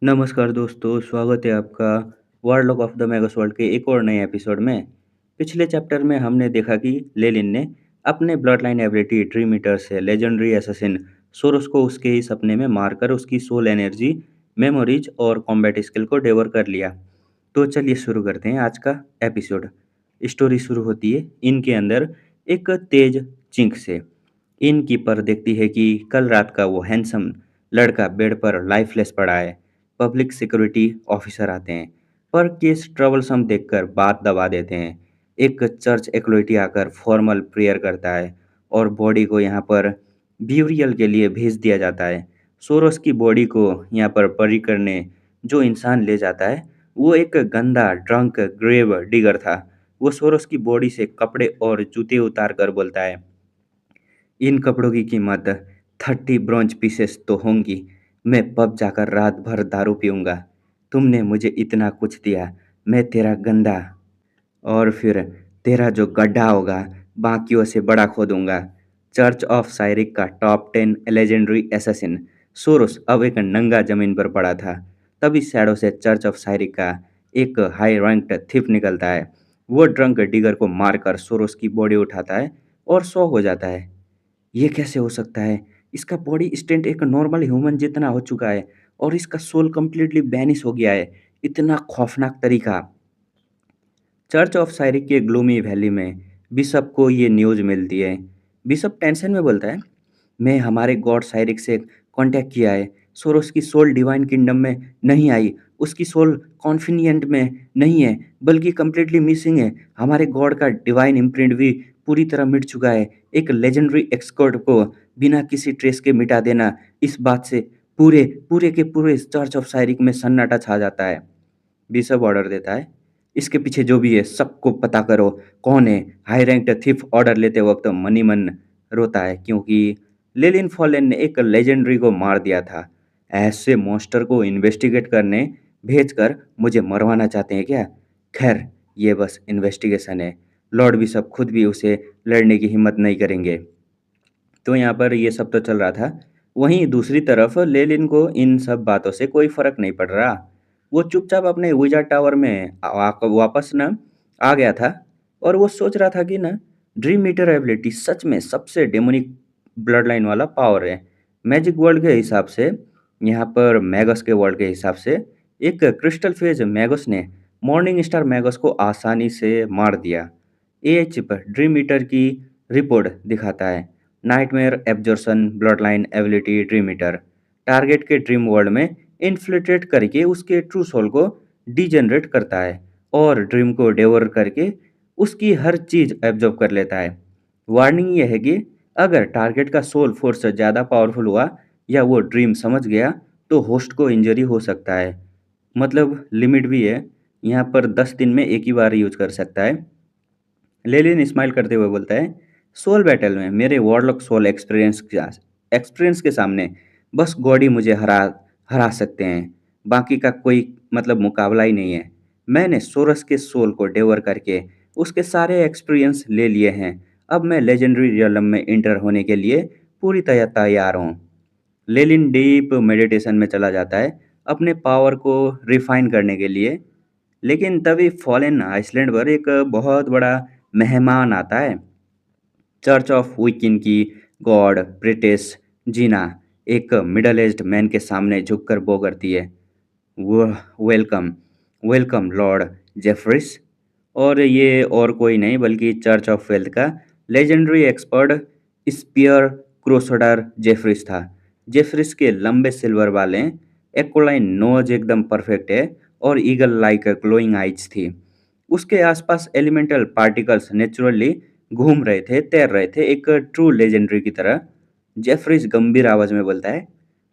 नमस्कार दोस्तों, स्वागत है आपका वर्ल्ड ऑफ द मेगास वर्ल्ड के एक और नए एपिसोड में। पिछले चैप्टर में हमने देखा कि लेनिन ने अपने blood line ability dream eater से लेजेंडरी असैसिन सोरोस को उसके ही सपने में मारकर उसकी सोल एनर्जी, मेमोरीज और कॉम्बैट स्किल को डेवर कर लिया। तो चलिए शुरू करते हैं आज का एपिसोड। स्टोरी शुरू होती है इनके अंदर एक तेज चिंक से। इनकीपर देखती है कि कल रात का वो हैंडसम लड़का बेड पर लाइफलेस पड़ा है। पब्लिक सिक्योरिटी ऑफिसर आते हैं, पर केस ट्रबलसम देखकर बात दबा देते हैं। एक चर्च एक्लोइटी आकर फॉर्मल प्रेयर करता है और बॉडी को यहाँ पर ब्यूरियल के लिए भेज दिया जाता है। सोरोस की बॉडी को यहाँ पर बरी करने जो इंसान ले जाता है, वो एक गंदा ड्रंक ग्रेव डिगर था। वो सोरोस की बॉडी से कपड़े और जूते उतार कर बोलता है, इन कपड़ों की कीमत 30 ब्रॉन्ज पीसेस तो होंगी। मैं पब जाकर रात भर दारू पीऊँगा। तुमने मुझे इतना कुछ दिया, मैं तेरा गंदा और फिर तेरा जो गड्ढा होगा, बाकियों से बड़ा खोदूँगा। चर्च ऑफ साइरिक का टॉप 10 लेजेंडरी असैसिन सोरोस अब एक नंगा ज़मीन पर पड़ा था। तभी शैडो से चर्च ऑफ साइरिक का एक हाई रैंक्ड थीफ निकलता है। वो ड्रंक डिगर को मारकर सोरोस की बॉडी उठाता है और सो हो जाता है। ये कैसे हो सकता है? इसका बॉडी स्ट्रेंथ एक नॉर्मल ह्यूमन जितना हो चुका है और इसका सोल कंप्लीटली बैनिश हो गया है। इतना खौफनाक तरीका। चर्च ऑफ साइरिक के ग्लूमी वैली में बिशप को ये न्यूज़ मिलती है। बिशप टेंशन में बोलता है, मैं हमारे गॉड साइरिक से कांटेक्ट किया है। सोरोस की सोल डिवाइन किंगडम में नहीं आई। उसकी सोल कॉन्फिनिएंट में नहीं है, बल्कि कंप्लीटली मिसिंग है। हमारे गॉड का डिवाइन इम्प्रिंट भी पूरी तरह मिट चुका है। एक लेजेंडरी एक्सकॉर्ट को बिना किसी ट्रेस के मिटा देना, इस बात से पूरे पूरे के पूरे चर्च ऑफ साइरिक में सन्नाटा छा जाता है। बिशप ऑर्डर देता है, इसके पीछे जो भी है सबको पता करो कौन है। हाई रैंक्ड थीफ ऑर्डर लेते वक्त मनी मन रोता है, क्योंकि लेलिन फॉलेन ने एक लेजेंडरी को मार दिया था। ऐसे मॉन्स्टर को इन्वेस्टिगेट करने भेजकर मुझे मरवाना चाहते हैं क्या? खैर, ये बस इन्वेस्टिगेशन है। लॉर्ड बिशप खुद भी उसे लड़ने की हिम्मत नहीं करेंगे। तो यहाँ पर ये सब तो चल रहा था। वहीं दूसरी तरफ लेलिन को इन सब बातों से कोई फ़र्क नहीं पड़ रहा। वो चुपचाप अपने विज़ार्ड टावर में वापस ना आ गया था और वो सोच रहा था कि ना ड्रीम मीटर एबिलिटी सच में सबसे डेमोनिक ब्लड लाइन वाला पावर है। मैजिक वर्ल्ड के हिसाब से, यहाँ पर मैगस के वर्ल्ड के हिसाब से, एक क्रिस्टल फेज मैगस ने मॉर्निंग स्टार मैगस को आसानी से मार दिया। ये चिप ड्रीम मीटर की रिपोर्ट दिखाता है। Nightmare absorption bloodline ability dream meter target के ड्रीम वर्ल्ड में इन्फिल्ट्रेट करके उसके ट्रू सोल को डिजेनरेट करता है और ड्रीम को डेवर करके उसकी हर चीज़ एब्जॉर्ब कर लेता है। वार्निंग यह है कि अगर टारगेट का सोल फोर्स ज़्यादा पावरफुल हुआ या वो ड्रीम समझ गया, तो होस्ट को इंजरी हो सकता है। मतलब लिमिट भी है, यहाँ पर 10 दिन में एक ही बार यूज कर सकता है। लेलिन स्माइल करते हुए बोलता है, सोल बैटल में मेरे वॉरलॉक सोल एक्सपीरियंस के सामने बस गॉड ही मुझे हरा हरा सकते हैं। बाकी का कोई मतलब मुकाबला ही नहीं है। मैंने सोरस के सोल को डेवर करके उसके सारे एक्सपीरियंस ले लिए हैं। अब मैं लेजेंडरी रियलम में इंटर होने के लिए पूरी तरह तैयार हूँ। लेलिन डीप मेडिटेशन में चला जाता है अपने पावर को रिफाइन करने के लिए। लेकिन तभी फॉलेन आइसलैंड पर एक बहुत बड़ा मेहमान आता है। चर्च ऑफ विकिन की गॉड ब्रिटिश जीना एक मिडल एज्ड मैन के सामने झुककर बो करती है। वो वेलकम, वेलकम लॉर्ड जेफरिस। और ये और कोई नहीं बल्कि चर्च ऑफ वेल्थ का लेजेंडरी एक्सपर्ट स्पीयर क्रूसडर जेफरिस था। जेफरिस के लंबे सिल्वर वाले एक्वालाइन नोज एकदम परफेक्ट है और ईगल लाइक ग्लोइंग आइज थी। उसके आसपास एलिमेंटल पार्टिकल्स नेचुरली घूम रहे थे, तैर रहे थे, एक ट्रू लेजेंडरी की तरह। जेफरीज गंभीर आवाज में बोलता है,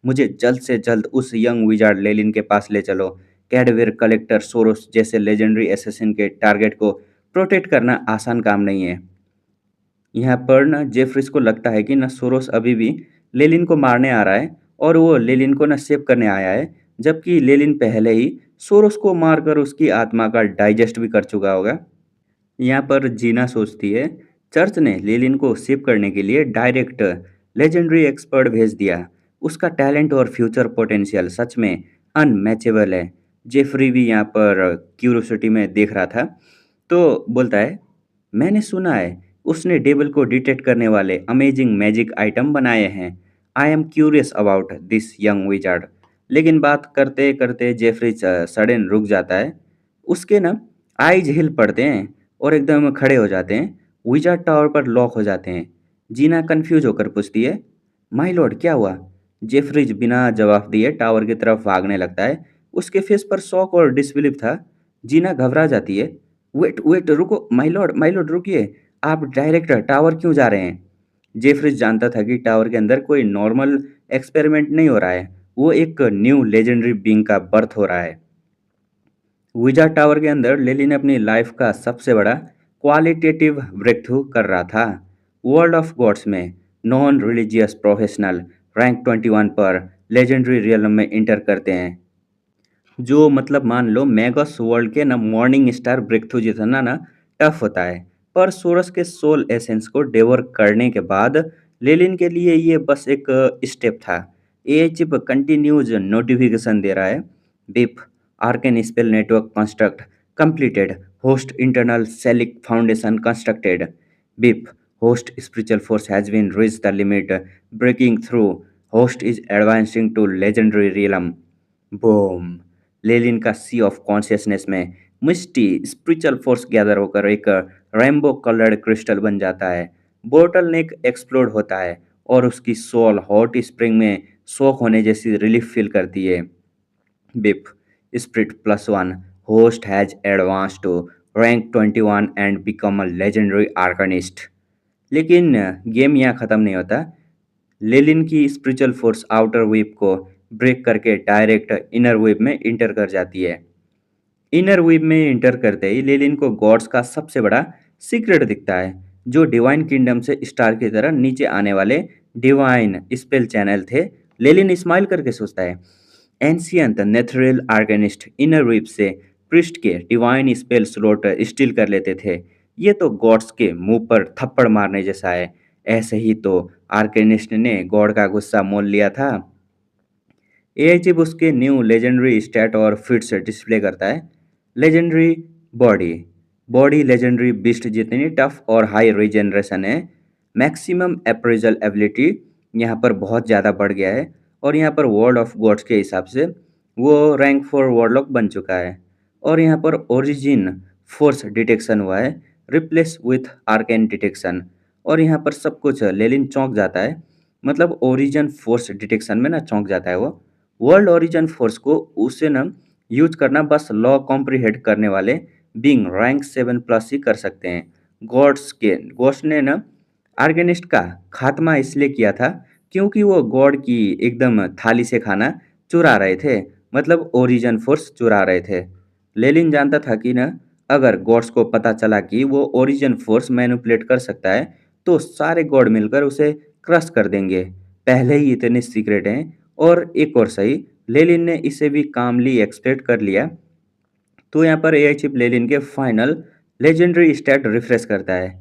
मुझे जल्द से जल्द उस यंग विजार्ड लेलिन के पास ले चलो। कैडवेर कलेक्टर सोरोस जैसे लेजेंडरी एसेसिन के टारगेट को प्रोटेक्ट करना आसान काम नहीं है। यहाँ पर ना जेफरीज को लगता है कि ना सोरोस अभी भी लेलिन को मारने आ रहा है और वो लेलिन को ना सेव करने आया है, जबकि लेलिन पहले ही सोरोस को मारकर उसकी आत्मा का डाइजेस्ट भी कर चुका होगा। यहाँ पर जीना सोचती है, चर्च ने लेलिन को शिप करने के लिए डायरेक्ट लेजेंडरी एक्सपर्ट भेज दिया। उसका टैलेंट और फ्यूचर पोटेंशियल सच में अनमैचेबल है। जेफरी भी यहाँ पर क्यूरियोसिटी में देख रहा था, तो बोलता है, मैंने सुना है उसने डेविल को डिटेक्ट करने वाले अमेजिंग मैजिक आइटम बनाए हैं। I am curious about this young wizard. लेकिन बात करते करते जेफरी सडन रुक जाता है। उसके ना आईज हिल पड़ते हैं और एकदम खड़े हो जाते हैं। विजार्ड टावर पर लॉक हो जाते हैं। जीना कंफ्यूज होकर पूछती है, माय लॉर्ड क्या हुआ? जेफरीज बिना जवाब दिए टावर की तरफ भागने लगता है। उसके फेस पर शॉक और डिसबिलीफ था। जीना घबरा जाती है। वेट वेट रुको, माय लॉर्ड रुकिए। आप डायरेक्ट टावर क्यों जा रहे हैं? जेफरीज जानता था कि टावर के अंदर कोई नॉर्मल एक्सपेरिमेंट नहीं हो रहा है। वो एक न्यू लेजेंडरी बीइंग का बर्थ हो रहा है। विजार्ड टावर के अंदर लिली ने अपनी लाइफ का सबसे बड़ा क्वालिटेटिव ब्रेक थ्रू कर रहा था। वर्ल्ड ऑफ गॉड्स में नॉन रिलीजियस प्रोफेशनल रैंक 21 पर लेजेंडरी रियलम में इंटर करते हैं, जो मतलब मान लो मैगस वर्ल्ड के ना मॉर्निंग स्टार ब्रेक थ्रू जितना ना टफ होता है। पर सोरस के सोल एसेंस को डेवर करने के बाद लेलिन के लिए ये बस एक स्टेप था। ए चिप कंटिन्यूज नोटिफिकेशन दे रहा है। Beep arcane spell network construct completed. Host internal सेलिक foundation constructed. Beep host spiritual force has been reach the limit breaking through. Host is advancing to legendary realm. Boom. Lelin का sea of consciousness में मिस्टी spiritual force gather होकर एक rainbow coloured crystal बन जाता है। Bottle नेक explode होता है और उसकी सोल हॉट स्प्रिंग में सोख होने जैसी रिलीफ फील करती है। Beep spirit plus one host has advance to rank 21 and become a legendary arcanist. लेकिन गेम यहाँ ख़त्म नहीं होता। लेलिन की स्पिरिचुअल फोर्स आउटर वेव को ब्रेक करके डायरेक्ट इनर वेव में इंटर कर जाती है। इनर वेव में इंटर करते ही लेलिन को गॉड्स का सबसे बड़ा सीक्रेट दिखता है, जो डिवाइन किंगडम से स्टार की तरह नीचे आने वाले डिवाइन स्पेल चैनल थे। लेलिन स्माइल करके सोचता है, एंशियंट नेथुरल आर्गेनिस्ट इनर वेव से पृष्ठ के डिवाइन स्पेल स्लॉट स्टील कर लेते थे। ये तो गॉड्स के मुंह पर थप्पड़ मारने जैसा है। ऐसे ही तो आर्केनिस्ट ने गॉड का गुस्सा मोल लिया था। एआई चिप उसके न्यू लेजेंडरी स्टैट और फिट्स डिस्प्ले करता है। Legendary body body legendary beast जितनी टफ और हाई रीजनरेशन है। मैक्सिमम अप्रेजल एबिलिटी यहाँ पर बहुत ज़्यादा बढ़ गया है और यहाँ पर वर्ल्ड ऑफ गॉड्स के हिसाब से वो रैंक 4 वॉरलॉक बन चुका है। और यहाँ पर ओरिजिन फोर्स डिटेक्शन हुआ है, रिप्लेस विथ आर्केन डिटेक्शन। और यहाँ पर सब कुछ लेलिन चौंक जाता है। मतलब ओरिजिन फोर्स डिटेक्शन में ना चौंक जाता है वो। वर्ल्ड ओरिजिन फोर्स को उसे ना यूज करना बस लॉ कॉम्प्रीहेंड करने वाले बीइंग रैंक 7 प्लस ही कर सकते हैं। गॉड्स ने ना आर्गेनिस्ट का खात्मा इसलिए किया था क्योंकि वो गॉड की एकदम थाली से खाना चुरा रहे थे। मतलब ओरिजिन फोर्स चुरा रहे थे। लेलिन जानता था कि ना अगर गॉड्स को पता चला कि वो ओरिजिन फोर्स मैनिपुलेट कर सकता है तो सारे गॉड मिलकर उसे क्रश कर देंगे। पहले ही इतने सीक्रेट हैं। और एक और सही, लेलिन ने इसे भी कामली एक्सपेक्ट कर लिया। तो यहाँ पर एआई चिप लेलिन के फाइनल लेजेंडरी स्टैट रिफ्रेश करता है।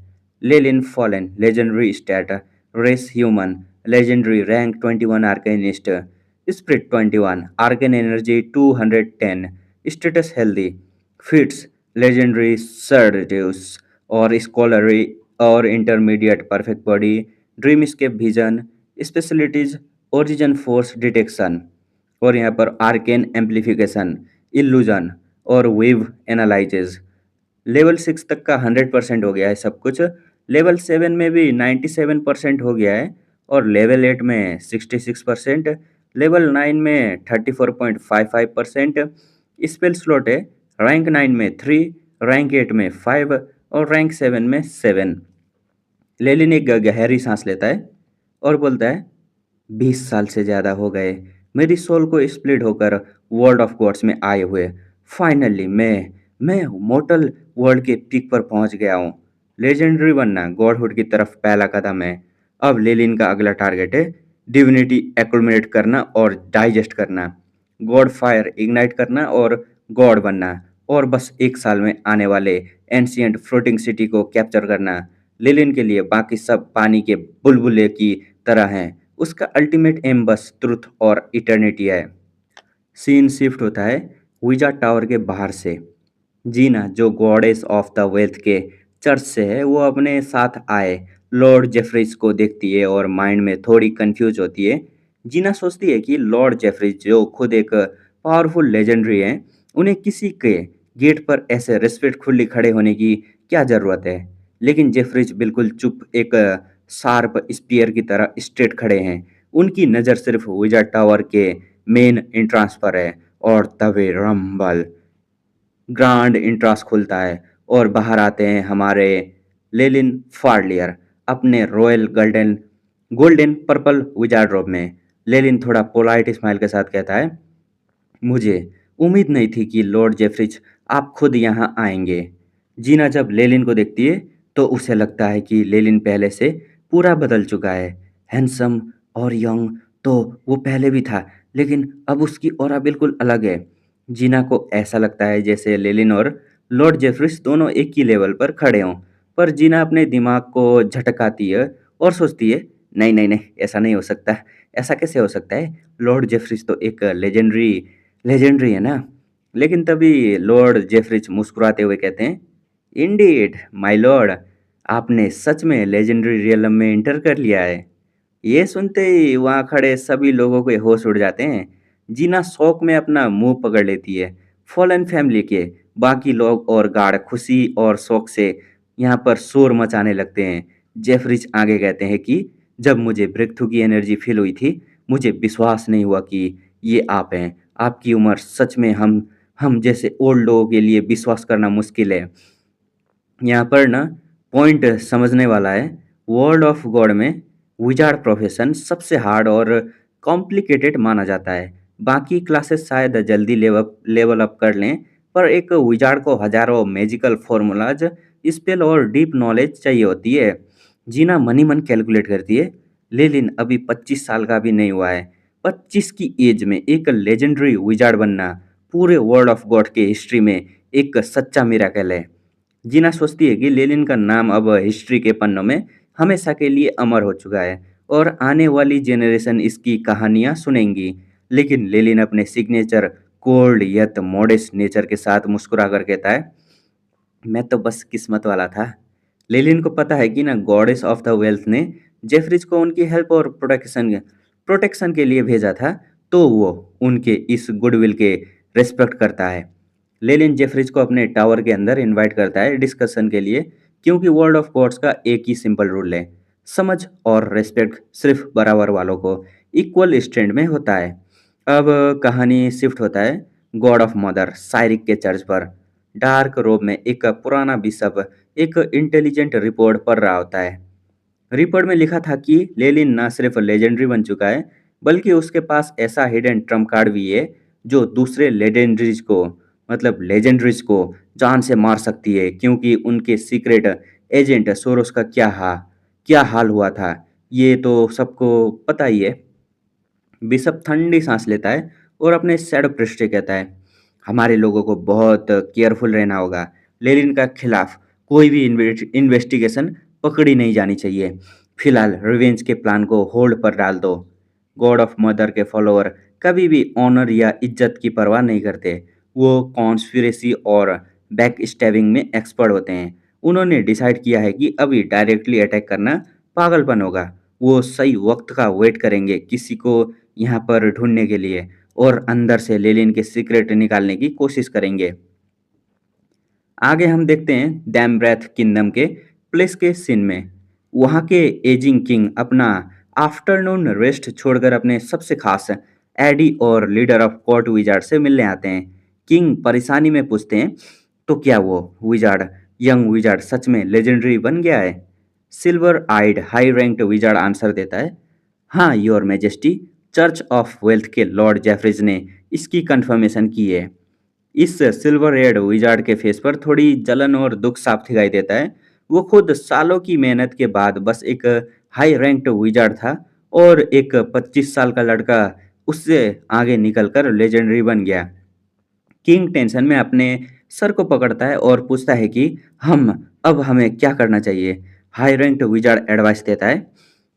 Lelin fallen legendary stat race human legendary rank 21 arcanist spirit 21 arcane energy 210 status healthy fits legendary सर्ड्यूस और स्कॉलरी और intermediate perfect body dreamscape vision specialities origin force detection. और यहाँ पर arcane amplification illusion और wave analyses. Level 6 तक का 100% हो गया है सब कुछ। लेवल 7 में भी 97% हो गया है और लेवल 8 में 66%। लेवल 9 में 34.55%। स्पेल स्लॉट है रैंक 9 में 3, रैंक 8 में 5 और रैंक 7 में 7। लेलिन एक गहरी सांस लेता है और बोलता है, 20 साल से ज़्यादा हो गए मेरी सोल को स्प्लिट होकर वर्ल्ड ऑफ गॉड्स में आए हुए। फाइनली मैं मोर्टल वर्ल्ड के पीक पर पहुंच गया हूँ। लेजेंडरी बनना गॉडहुड की तरफ पहला कदम है। अब लेलिन का अगला टारगेट है डिविनिटी एक्लुमिनेट करना और डाइजेस्ट करना, गॉड फायर इग्नाइट करना और गॉड बनना। और बस 1 साल में आने वाले एंशियंट फ्लोटिंग सिटी को कैप्चर करना। लेलिन के लिए बाकी सब पानी के बुलबुले की तरह हैं। उसका अल्टीमेट एम बस ट्रुथ और इटर्निटी है। सीन शिफ्ट होता है विजार्ड टावर के बाहर से। जीना, जो गॉडेस ऑफ द वेल्थ के चर्च से है, वो अपने साथ आए लॉर्ड जेफरीज को देखती है और माइंड में थोड़ी कंफ्यूज होती है। जीना सोचती है कि लॉर्ड जेफरीज, जो खुद एक पावरफुल लेजेंडरी हैं, उन्हें किसी के गेट पर ऐसे रिस्पेक्टफुली खड़े होने की क्या ज़रूरत है। लेकिन जेफरीज बिल्कुल चुप, एक शार्प स्पीयर की तरह स्ट्रेट खड़े हैं। उनकी नज़र सिर्फ विजार्ड टावर के मेन एंट्रेंस पर है। और तवे रंबल ग्रांड इंट्रास खुलता है और बाहर आते हैं हमारे लेलिन फार्लियर अपने royal golden golden purple wizard रोब में। लेलिन थोड़ा पोलाइट स्माइल के साथ कहता है, मुझे उम्मीद नहीं थी कि लॉर्ड जेफरिज आप खुद यहाँ आएंगे। जीना जब लेलिन को देखती है तो उसे लगता है कि लेलिन पहले से पूरा बदल चुका है। हैंडसम और यंग तो वो पहले भी था, लेकिन अब उसकी ऑरा बिल्कुल अलग है। जीना को ऐसा लगता है जैसे लेलिन और लॉर्ड जेफरिज दोनों एक ही लेवल पर खड़े हों। पर जीना अपने दिमाग को झटकाती है और सोचती है, नहीं नहीं नहीं, ऐसा नहीं हो सकता। ऐसा कैसे हो सकता है? लॉर्ड जेफरिज तो एक लेजेंडरी है ना। लेकिन तभी लॉर्ड जेफरिज मुस्कुराते हुए कहते हैं, इंडीड माय लॉर्ड, आपने सच में लेजेंडरी रियलम में इंटर कर लिया है। ये सुनते ही वहाँ खड़े सभी लोगों के होश उड़ जाते हैं। जीना शौक में अपना मुंह पकड़ लेती है। फॉलन फैमिली के बाकी लोग और गार्ड खुशी और शौक से यहाँ पर शोर मचाने लगते हैं। जेफरिज आगे कहते हैं कि जब मुझे ब्रेक थ्रू की एनर्जी फील हुई थी, मुझे विश्वास नहीं हुआ कि ये आप हैं। आपकी उम्र सच में हम जैसे ओल्ड लोगों के लिए विश्वास करना मुश्किल है। यहाँ पर ना पॉइंट समझने वाला है। वर्ल्ड ऑफ गॉड में विजार्ड प्रोफेशन सबसे हार्ड और कॉम्प्लिकेटेड माना जाता है। बाकी क्लासेस शायद जल्दी लेवल अप कर लें, पर एक विजार्ड को हजारों मैजिकल फॉर्मूलाज, स्पेल और डीप नॉलेज चाहिए होती है। जीना मनी मन कैलकुलेट करती है, लेकिन अभी 25 साल का भी नहीं हुआ है। 25 की एज में एक लेजेंडरी विजार्ड बनना पूरे वर्ल्ड ऑफ गॉड के हिस्ट्री में एक सच्चा मिराकल है। जीना सोचती है कि लेनिन का नाम अब हिस्ट्री के पन्नों में हमेशा के लिए अमर हो चुका है और आने वाली जेनरेशन इसकी कहानियां सुनेंगी। लेकिन लेनिन अपने सिग्नेचर कोल्ड यत मॉडेस्ट नेचर के साथ मुस्कुरा कर कहता है, मैं तो बस किस्मत वाला था। लेलिन को पता है कि ना गॉडेस ऑफ द वेल्थ ने जेफरीज को उनकी हेल्प और प्रोटेक्शन के लिए भेजा था, तो वो उनके इस गुडविल के रेस्पेक्ट करता है। लेलिन जेफरीज को अपने टावर के अंदर इनवाइट करता है डिस्कशन के लिए, क्योंकि वर्ल्ड ऑफ गॉड्स का एक ही सिंपल रूल है, समझ और रेस्पेक्ट सिर्फ बराबर वालों को इक्वल स्टैंड में होता है। अब कहानी शिफ्ट होता है गॉड ऑफ मदर साइरिक के चर्च पर। डार्क रोब में एक पुराना बिशप एक इंटेलिजेंट रिपोर्ट पढ़ रहा होता है। रिपोर्ट में लिखा था कि लेलिन ना सिर्फ लेजेंडरी बन चुका है, बल्कि उसके पास ऐसा हिडन ट्रम्प कार्ड भी है जो दूसरे लेजेंडरीज को जान से मार सकती है। क्योंकि उनके सीक्रेट एजेंट सोरोस का क्या हाल हुआ था, ये तो सबको पता ही है। बिशप ठंडी सांस लेता है और अपने सैड पृष्ठ से कहता है, हमारे लोगों को बहुत केयरफुल रहना होगा। लेनिन का खिलाफ कोई भी इन्वेस्टिगेशन पकड़ी नहीं जानी चाहिए। फिलहाल रिवेंज के प्लान को होल्ड पर डाल दो। गॉड ऑफ मदर के फॉलोअर कभी भी ऑनर या इज्जत की परवाह नहीं करते। वो कॉन्स्पिरेसी और बैक स्टैबिंग में एक्सपर्ट होते हैं। उन्होंने डिसाइड किया है कि अभी डायरेक्टली अटैक करना पागलपन होगा। वो सही वक्त का वेट करेंगे किसी को यहाँ पर ढूंढने के लिए, और अंदर से लेलिन के सीक्रेट निकालने की कोशिश करेंगे। आगे हम देखते हैं डैम ब्रेथ किंगडम के प्लेस के सीन में। वहाँ के एजिंग किंग अपना आफ्टरनून रेस्ट छोड़कर अपने सबसे खास एडी और लीडर ऑफ कोर्ट विजार्ड से मिलने आते हैं। किंग परेशानी में पूछते हैं, तो क्या वो विजार्ड यंग विजार्ड सच में लेजेंडरी बन गया है? सिल्वर आइड हाई रैंक्ड विजार्ड आंसर देता है, हाँ your majesty, church of wealth के लॉर्ड जेफरीज ने इसकी कंफर्मेशन की है। इस सिल्वर एयर्ड विजार्ड के फेस पर थोड़ी जलन और दुख साफ दिखाई देता है। वो खुद सालों की मेहनत के बाद बस एक हाई रैंक्ड विजार्ड था, और एक 25 साल का लड़का उससे आगे निकलकर लेजेंडरी बन गया। किंग टेंशन में अपने सर को पकड़ता है और पूछता है कि हमें क्या करना चाहिए। हाई रैंक्ड विजार्ड एडवाइस देता है,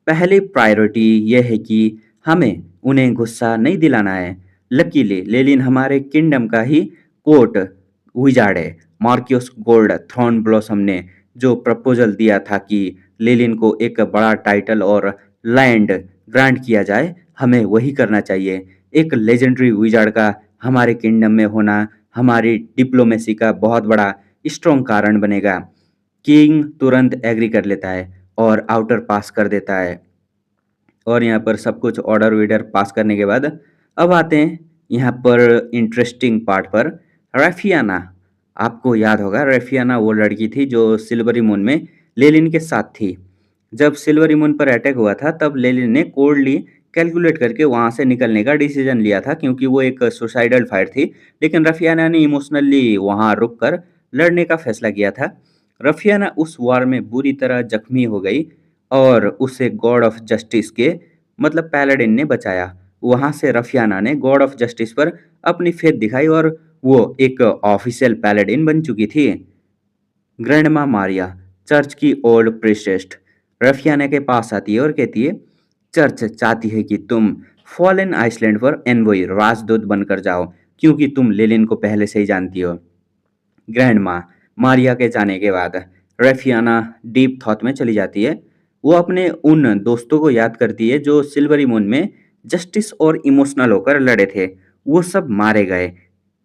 पहली प्रायोरिटी यह है कि हमें उन्हें गुस्सा नहीं दिलाना है। लकीली लेलिन हमारे किंगडम का ही कोर्ट विजार्ड है। मार्क्यूस गोल्ड थ्रॉन ब्लॉसम ने जो प्रपोजल दिया था कि लेलिन को एक बड़ा टाइटल और लैंड ग्रांट किया जाए, हमें वही करना चाहिए। एक लेजेंडरी विजार्ड का हमारे किंगडम में होना हमारी डिप्लोमेसी का बहुत बड़ा स्ट्रॉन्ग कारण बनेगा। किंग तुरंत एग्री कर लेता है और आउटर पास कर देता है। और यहाँ पर सब कुछ ऑर्डर वीडर पास करने के बाद अब आते हैं यहाँ पर इंटरेस्टिंग पार्ट पर। रैफियाना, आपको याद होगा रैफियाना वो लड़की थी जो सिल्वरी मून में लेलिन के साथ थी। जब सिल्वरी मून पर अटैक हुआ था तब लेलिन ने कोल्डली कैलकुलेट करके वहाँ से निकलने का डिसीजन लिया था क्योंकि वो एक सुसाइडल फायर थी। लेकिन रफियाना ने इमोशनली वहाँ रुक कर लड़ने का फैसला किया था। रफियाना उस वार में बुरी तरह जख्मी हो गई और उसे गॉड ऑफ जस्टिस के मतलब पैलाडिन ने बचाया। वहाँ से रफियाना ने गॉड ऑफ जस्टिस पर अपनी फेथ दिखाई और वो एक ऑफिशियल पैलाडिन बन चुकी थी। ग्रैंडमा मारिया, चर्च की ओल्ड प्रीस्टेस्ट, रफियाना के पास आती है और कहती है चर्च चाहती है कि तुम फॉलन आइसलैंड पर एनवॉय राजदूत बनकर जाओ क्योंकि तुम लेलिन को पहले से ही जानती हो। ग्रैंड माँ मारिया के जाने के बाद रेफियाना डीप थॉट में चली जाती है। वो अपने उन दोस्तों को याद करती है जो सिल्वरी मून में जस्टिस और इमोशनल होकर लड़े थे। वो सब मारे गए,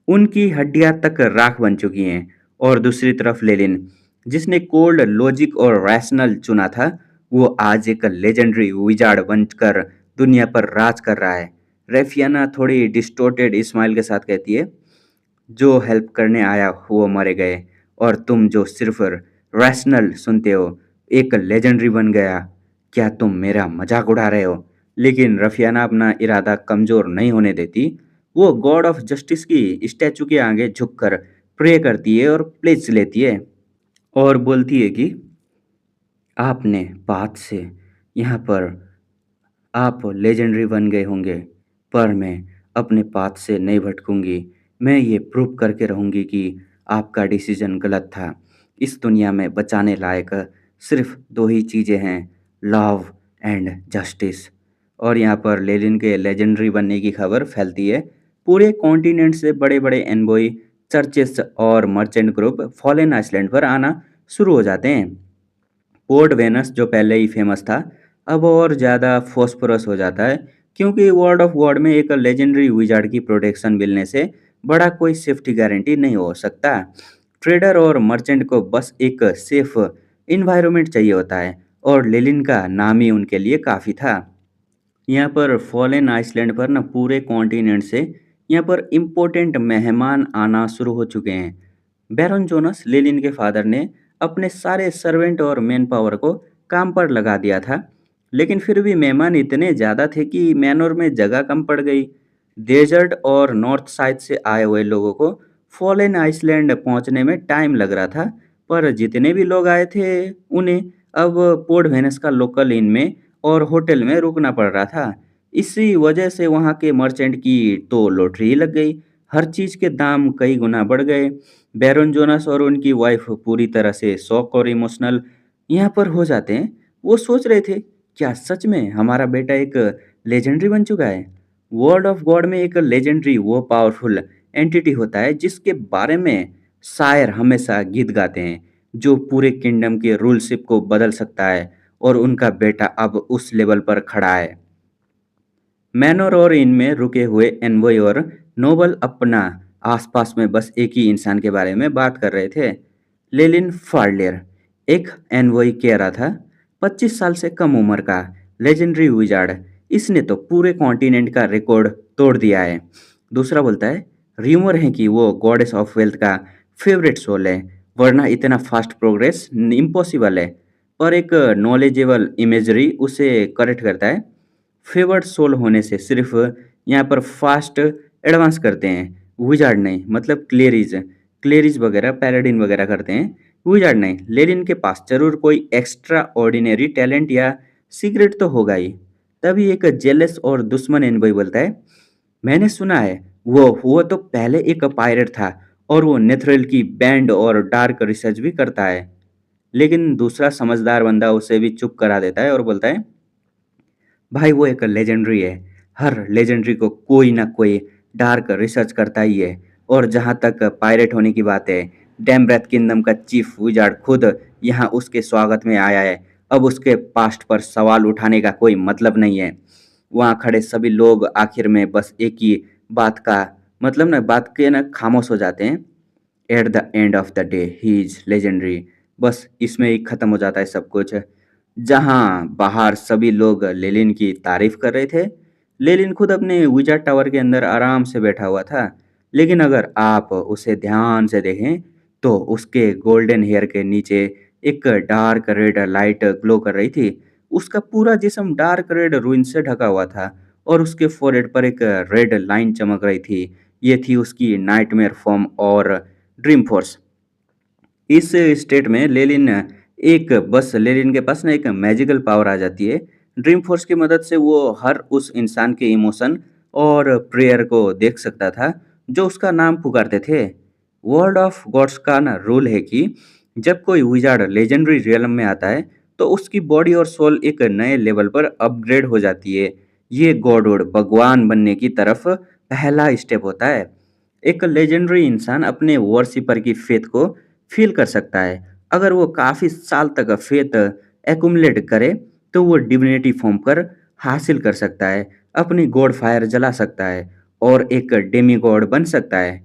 उनकी हड्डियां तक राख बन चुकी हैं। और दूसरी तरफ लेलिन, जिसने कोल्ड लॉजिक और रैशनल चुना था, वो आज एक लेजेंडरी विजार्ड बनकर दुनिया पर राज कर रहा है। रेफियाना थोड़ी डिस्टोर्टेड स्माइल के साथ कहती है जो हेल्प करने आया वो मरे गए और तुम जो सिर्फ रैशनल सुनते हो एक लेजेंडरी बन गया। क्या तुम मेरा मजाक उड़ा रहे हो? लेकिन रफियाना अपना इरादा कमजोर नहीं होने देती। वो गॉड ऑफ जस्टिस की स्टैचू के आगे झुककर प्रे करती है और प्लेज लेती है और बोलती है कि आपने बात से यहाँ पर आप लेजेंडरी बन गए होंगे, पर मैं अपने पाथ से नहीं भटकूंगी। मैं ये प्रूव करके रहूंगी कि आपका डिसीजन गलत था। इस दुनिया में बचाने लायक सिर्फ दो ही चीज़ें हैं, लव एंड जस्टिस। और यहाँ पर लेलिन के लेजेंडरी बनने की खबर फैलती है। पूरे कॉन्टिनेंट से बड़े बड़े एनबॉय, चर्चेस और मर्चेंट ग्रुप फॉलेन आइसलैंड पर आना शुरू हो जाते हैं। पोर्ट वेनस जो पहले ही फेमस था अब और ज़्यादा फॉस्फोरस हो जाता है क्योंकि वर्ल्ड ऑफ गॉड में एक लेजेंडरी विजार्ड की प्रोटेक्शन मिलने से बड़ा कोई सेफ्टी गारंटी नहीं हो सकता। ट्रेडर और मर्चेंट को बस एक सेफ इन्वायरमेंट चाहिए होता है और लेलिन का नाम ही उनके लिए काफ़ी था। यहाँ पर फॉलेन आइसलैंड पर ना पूरे कॉन्टिनेंट से यहाँ पर इम्पोर्टेंट मेहमान आना शुरू हो चुके हैं। बैरन जोनस लेलिन के फादर ने अपने सारे सर्वेंट और मैन पावर को काम पर लगा दिया था, लेकिन फिर भी मेहमान इतने ज़्यादा थे कि मैनोर में जगह कम पड़ गई। डेजर्ट और नॉर्थ साइड से आए हुए लोगों को फॉलेन आइसलैंड पहुंचने में टाइम लग रहा था, पर जितने भी लोग आए थे उन्हें अब पोर्ट वेनस का लोकल इन में और होटल में रुकना पड़ रहा था। इसी वजह से वहाँ के मर्चेंट की तो लॉटरी ही लग गई। हर चीज़ के दाम कई गुना बढ़ गए। बैरन जोनस और उनकी वाइफ पूरी तरह से शॉक और इमोशनल यहाँ पर हो जाते हैं। वो सोच रहे थे, क्या सच में हमारा बेटा एक लेजेंडरी बन चुका है? वर्ल्ड ऑफ गॉड में एक लेजेंडरी वो पावरफुल एंटिटी होता है जिसके बारे में शायर हमेशा गीत गाते हैं, जो पूरे किंगडम के रूलशिप को बदल सकता है और उनका बेटा अब उस लेवल पर खड़ा है। मैनोर और इनमें रुके हुए एनवॉय और नोबल अपना आसपास में बस एक ही इंसान के बारे में बात कर रहे थे, लेलिन फार्लियर। एक एनवॉय कह रहा था, 25 साल से कम उम्र का लेजेंडरी विजार्ड, इसने तो पूरे कॉन्टिनेंट का रिकॉर्ड तोड़ दिया है। दूसरा बोलता है, र्यूमर है कि वो गॉडेस ऑफ वेल्थ का फेवरेट सोल है, वरना इतना फास्ट प्रोग्रेस इम्पॉसिबल है। पर एक नॉलेजेबल इमेजरी उसे करेक्ट करता है, फेवर्ड सोल होने से सिर्फ यहाँ पर फास्ट एडवांस करते हैं, विजार्ड नहीं। मतलब क्लेरिज क्लेरिज वगैरह पैराडिन वगैरह करते हैं, विजार्ड नहीं। लेकिन के पास जरूर कोई एक्स्ट्रा ऑर्डिनरी टैलेंट या सीक्रेट तो होगा ही। तभी एक जेलस और दुश्मन एनबॉय बोलता है, मैंने सुना है वो तो पहले एक पायरेट था और वो नेथरल की बैंड और डार्क रिसर्च भी करता है। लेकिन दूसरा समझदार बंदा उसे भी चुप करा देता है और बोलता है, भाई वो एक लेजेंडरी है, हर लेजेंडरी को कोई ना कोई डार्क रिसर्च करता ही है। और जहाँ तक पायरेट होने की बात है, डैम्ब्रेथ किंगडम का चीफ विजार्ड खुद यहाँ उसके स्वागत में आया है। अब उसके पास्ट पर सवाल उठाने का कोई मतलब नहीं है। वहाँ खड़े सभी लोग आखिर में बस एक ही बात का मतलब ना बात के ना खामोश हो जाते हैं। At the end of the day he is legendary. बस इसमें ही खत्म हो जाता है सब कुछ। जहाँ बाहर सभी लोग लेलिन की तारीफ कर रहे थे, लेलिन खुद अपने विजार्ड टावर के अंदर आराम से बैठा हुआ था। लेकिन अगर आप उसे ध्यान से देखें तो उसके गोल्डन हेयर के नीचे एक डार्क रेड लाइट ग्लो कर रही थी। उसका पूरा जिस्म डार्क रेड रूइन से ढका हुआ था और उसके फोrehead पर एक रेड लाइन चमक रही थी। ये थी उसकी नाइटमेयर फॉर्म और ड्रीम फोर्स। इस स्टेट में लेलिन के पास ना एक मैजिकल पावर आ जाती है। ड्रीम फोर्स की मदद से वो हर उस इंसान के इमोशन और प्रेयर को देख सकता था जो उसका नाम पुकारते थे। वर्ल्ड ऑफ गॉड्स का ना रूल है कि जब कोई विजार्ड लेजेंडरी रियलम में आता है तो उसकी बॉडी और सोल एक नए लेवल पर अपग्रेड हो जाती है। ये गॉडहुड भगवान बनने की तरफ पहला स्टेप होता है। एक लेजेंडरी इंसान अपने वर्शिपर की फेथ को फील कर सकता है। अगर वो काफ़ी साल तक फेथ एक्युमुलेट करे तो वो डिविनिटी फॉर्म पर हासिल कर सकता है, अपनी गॉड फायर जला सकता है और एक डेमी गॉड बन सकता है।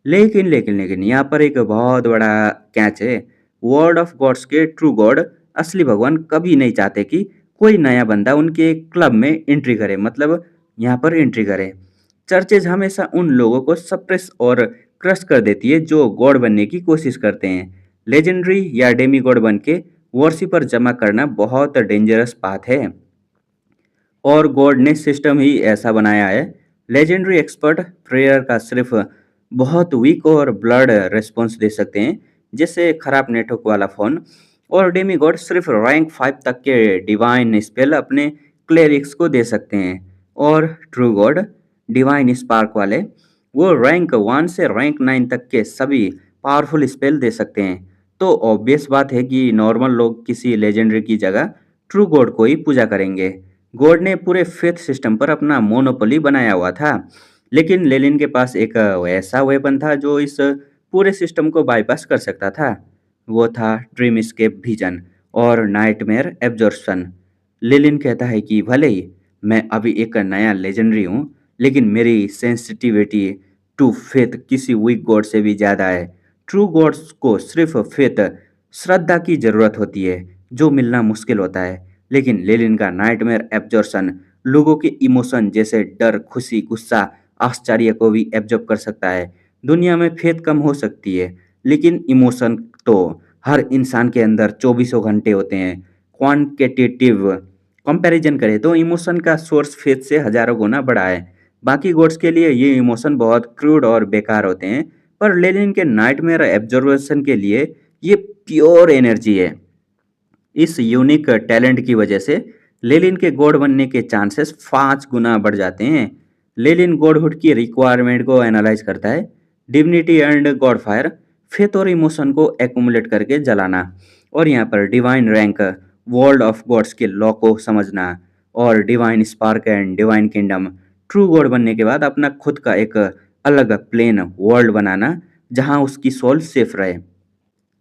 लेकिन यहाँ पर एक बहुत बड़ा कैच है। वर्ड ऑफ गॉड्स के ट्रू गॉड असली भगवान कभी नहीं चाहते कि कोई नया बंदा उनके क्लब में एंट्री करे, मतलब यहाँ पर एंट्री करे। चर्चेज हमेशा उन लोगों को सप्रेस और क्रश कर देती है जो गॉड बनने की कोशिश करते हैं। लेजेंडरी या डेमी गॉड बन के वर्शिपर जमा करना बहुत डेंजरस पाथ है और गॉड ने सिस्टम ही ऐसा बनाया है। लेजेंडरी एक्सपर्ट प्रेयर का सिर्फ बहुत वीक और ब्लड रिस्पॉन्स दे सकते हैं, जैसे खराब नेटवर्क वाला फ़ोन। और डेमी गॉड सिर्फ रैंक 5 तक के डिवाइन स्पेल अपने क्लेरिक्स को दे सकते हैं। और ट्रू गॉड डिवाइन स्पार्क वाले वो रैंक 1 से रैंक 9 तक के सभी पावरफुल स्पेल दे सकते हैं। तो ऑब्वियस बात है कि नॉर्मल लोग किसी लेजेंडरी की जगह ट्रू गॉड को ही पूजा करेंगे। गॉड ने पूरे फेथ सिस्टम पर अपना मोनोपोली बनाया हुआ था। लेकिन लेनिन के पास एक ऐसा वेपन था जो इस पूरे सिस्टम को बाईपास कर सकता था। वो था ड्रीम स्केप विजन और नाइटमेयर एब्जॉर्प्शन। लेनिन कहता है कि भले ही मैं अभी एक नया लेजेंडरी हूँ, लेकिन मेरी सेंसिटिविटी टू फेथ किसी वीक गॉड से भी ज़्यादा है। ट्रू गॉड्स को सिर्फ फेथ श्रद्धा की ज़रूरत होती है, जो मिलना मुश्किल होता है। लेकिन लेनिन का नाइटमेयर एब्जॉर्प्शन लोगों के इमोशन जैसे डर, खुशी, गुस्सा, आश्चर्य को भी एब्जॉर्ब कर सकता है। दुनिया में फेथ कम हो सकती है, लेकिन इमोशन तो हर इंसान के अंदर चौबीसों घंटे होते हैं। क्वांटिटेटिव कंपैरिजन करें तो इमोशन का सोर्स फेथ से हजारों गुना बड़ा है। बाकी गॉड्स के लिए ये इमोशन बहुत क्रूड और बेकार होते हैं, पर लेनिन के नाइटमेयर एब्जॉर्प्शन के लिए ये प्योर एनर्जी है। इस यूनिक टैलेंट की वजह से लेनिन के गॉड बनने के चांसेस 5 गुना बढ़ जाते हैं। लेनिन गॉडहुड की रिक्वायरमेंट को एनालाइज करता है। Divinity and god fire, faith और इमोशन को एक्युमुलेट करके जलाना। और यहाँ पर divine rank, world of gods के लॉ को समझना। और divine spark and divine kingdom, true god बनने के बाद अपना खुद का एक अलग प्लेन वर्ल्ड बनाना जहाँ उसकी सोल सेफ रहे।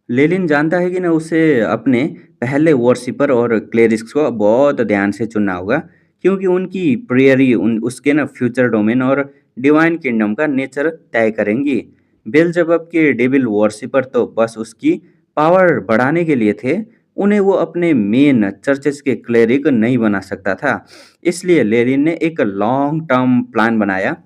लेनिन जानता है कि ना उसे अपने पहले वर्शिपर और क्लेरिक्स को बहुत ध्यान से चुनना होगा, क्योंकि उनकी प्रेयरी उसके ना फ्यूचर डोमेन और डिवाइन किंगडम का नेचर तय करेंगी। बेल्जेबब के डेविल वर्शिपर तो बस उसकी पावर बढ़ाने के लिए थे, उन्हें वो अपने मेन चर्चेस के क्लेरिक नहीं बना सकता था। इसलिए लेनिन ने एक लॉन्ग टर्म प्लान बनाया।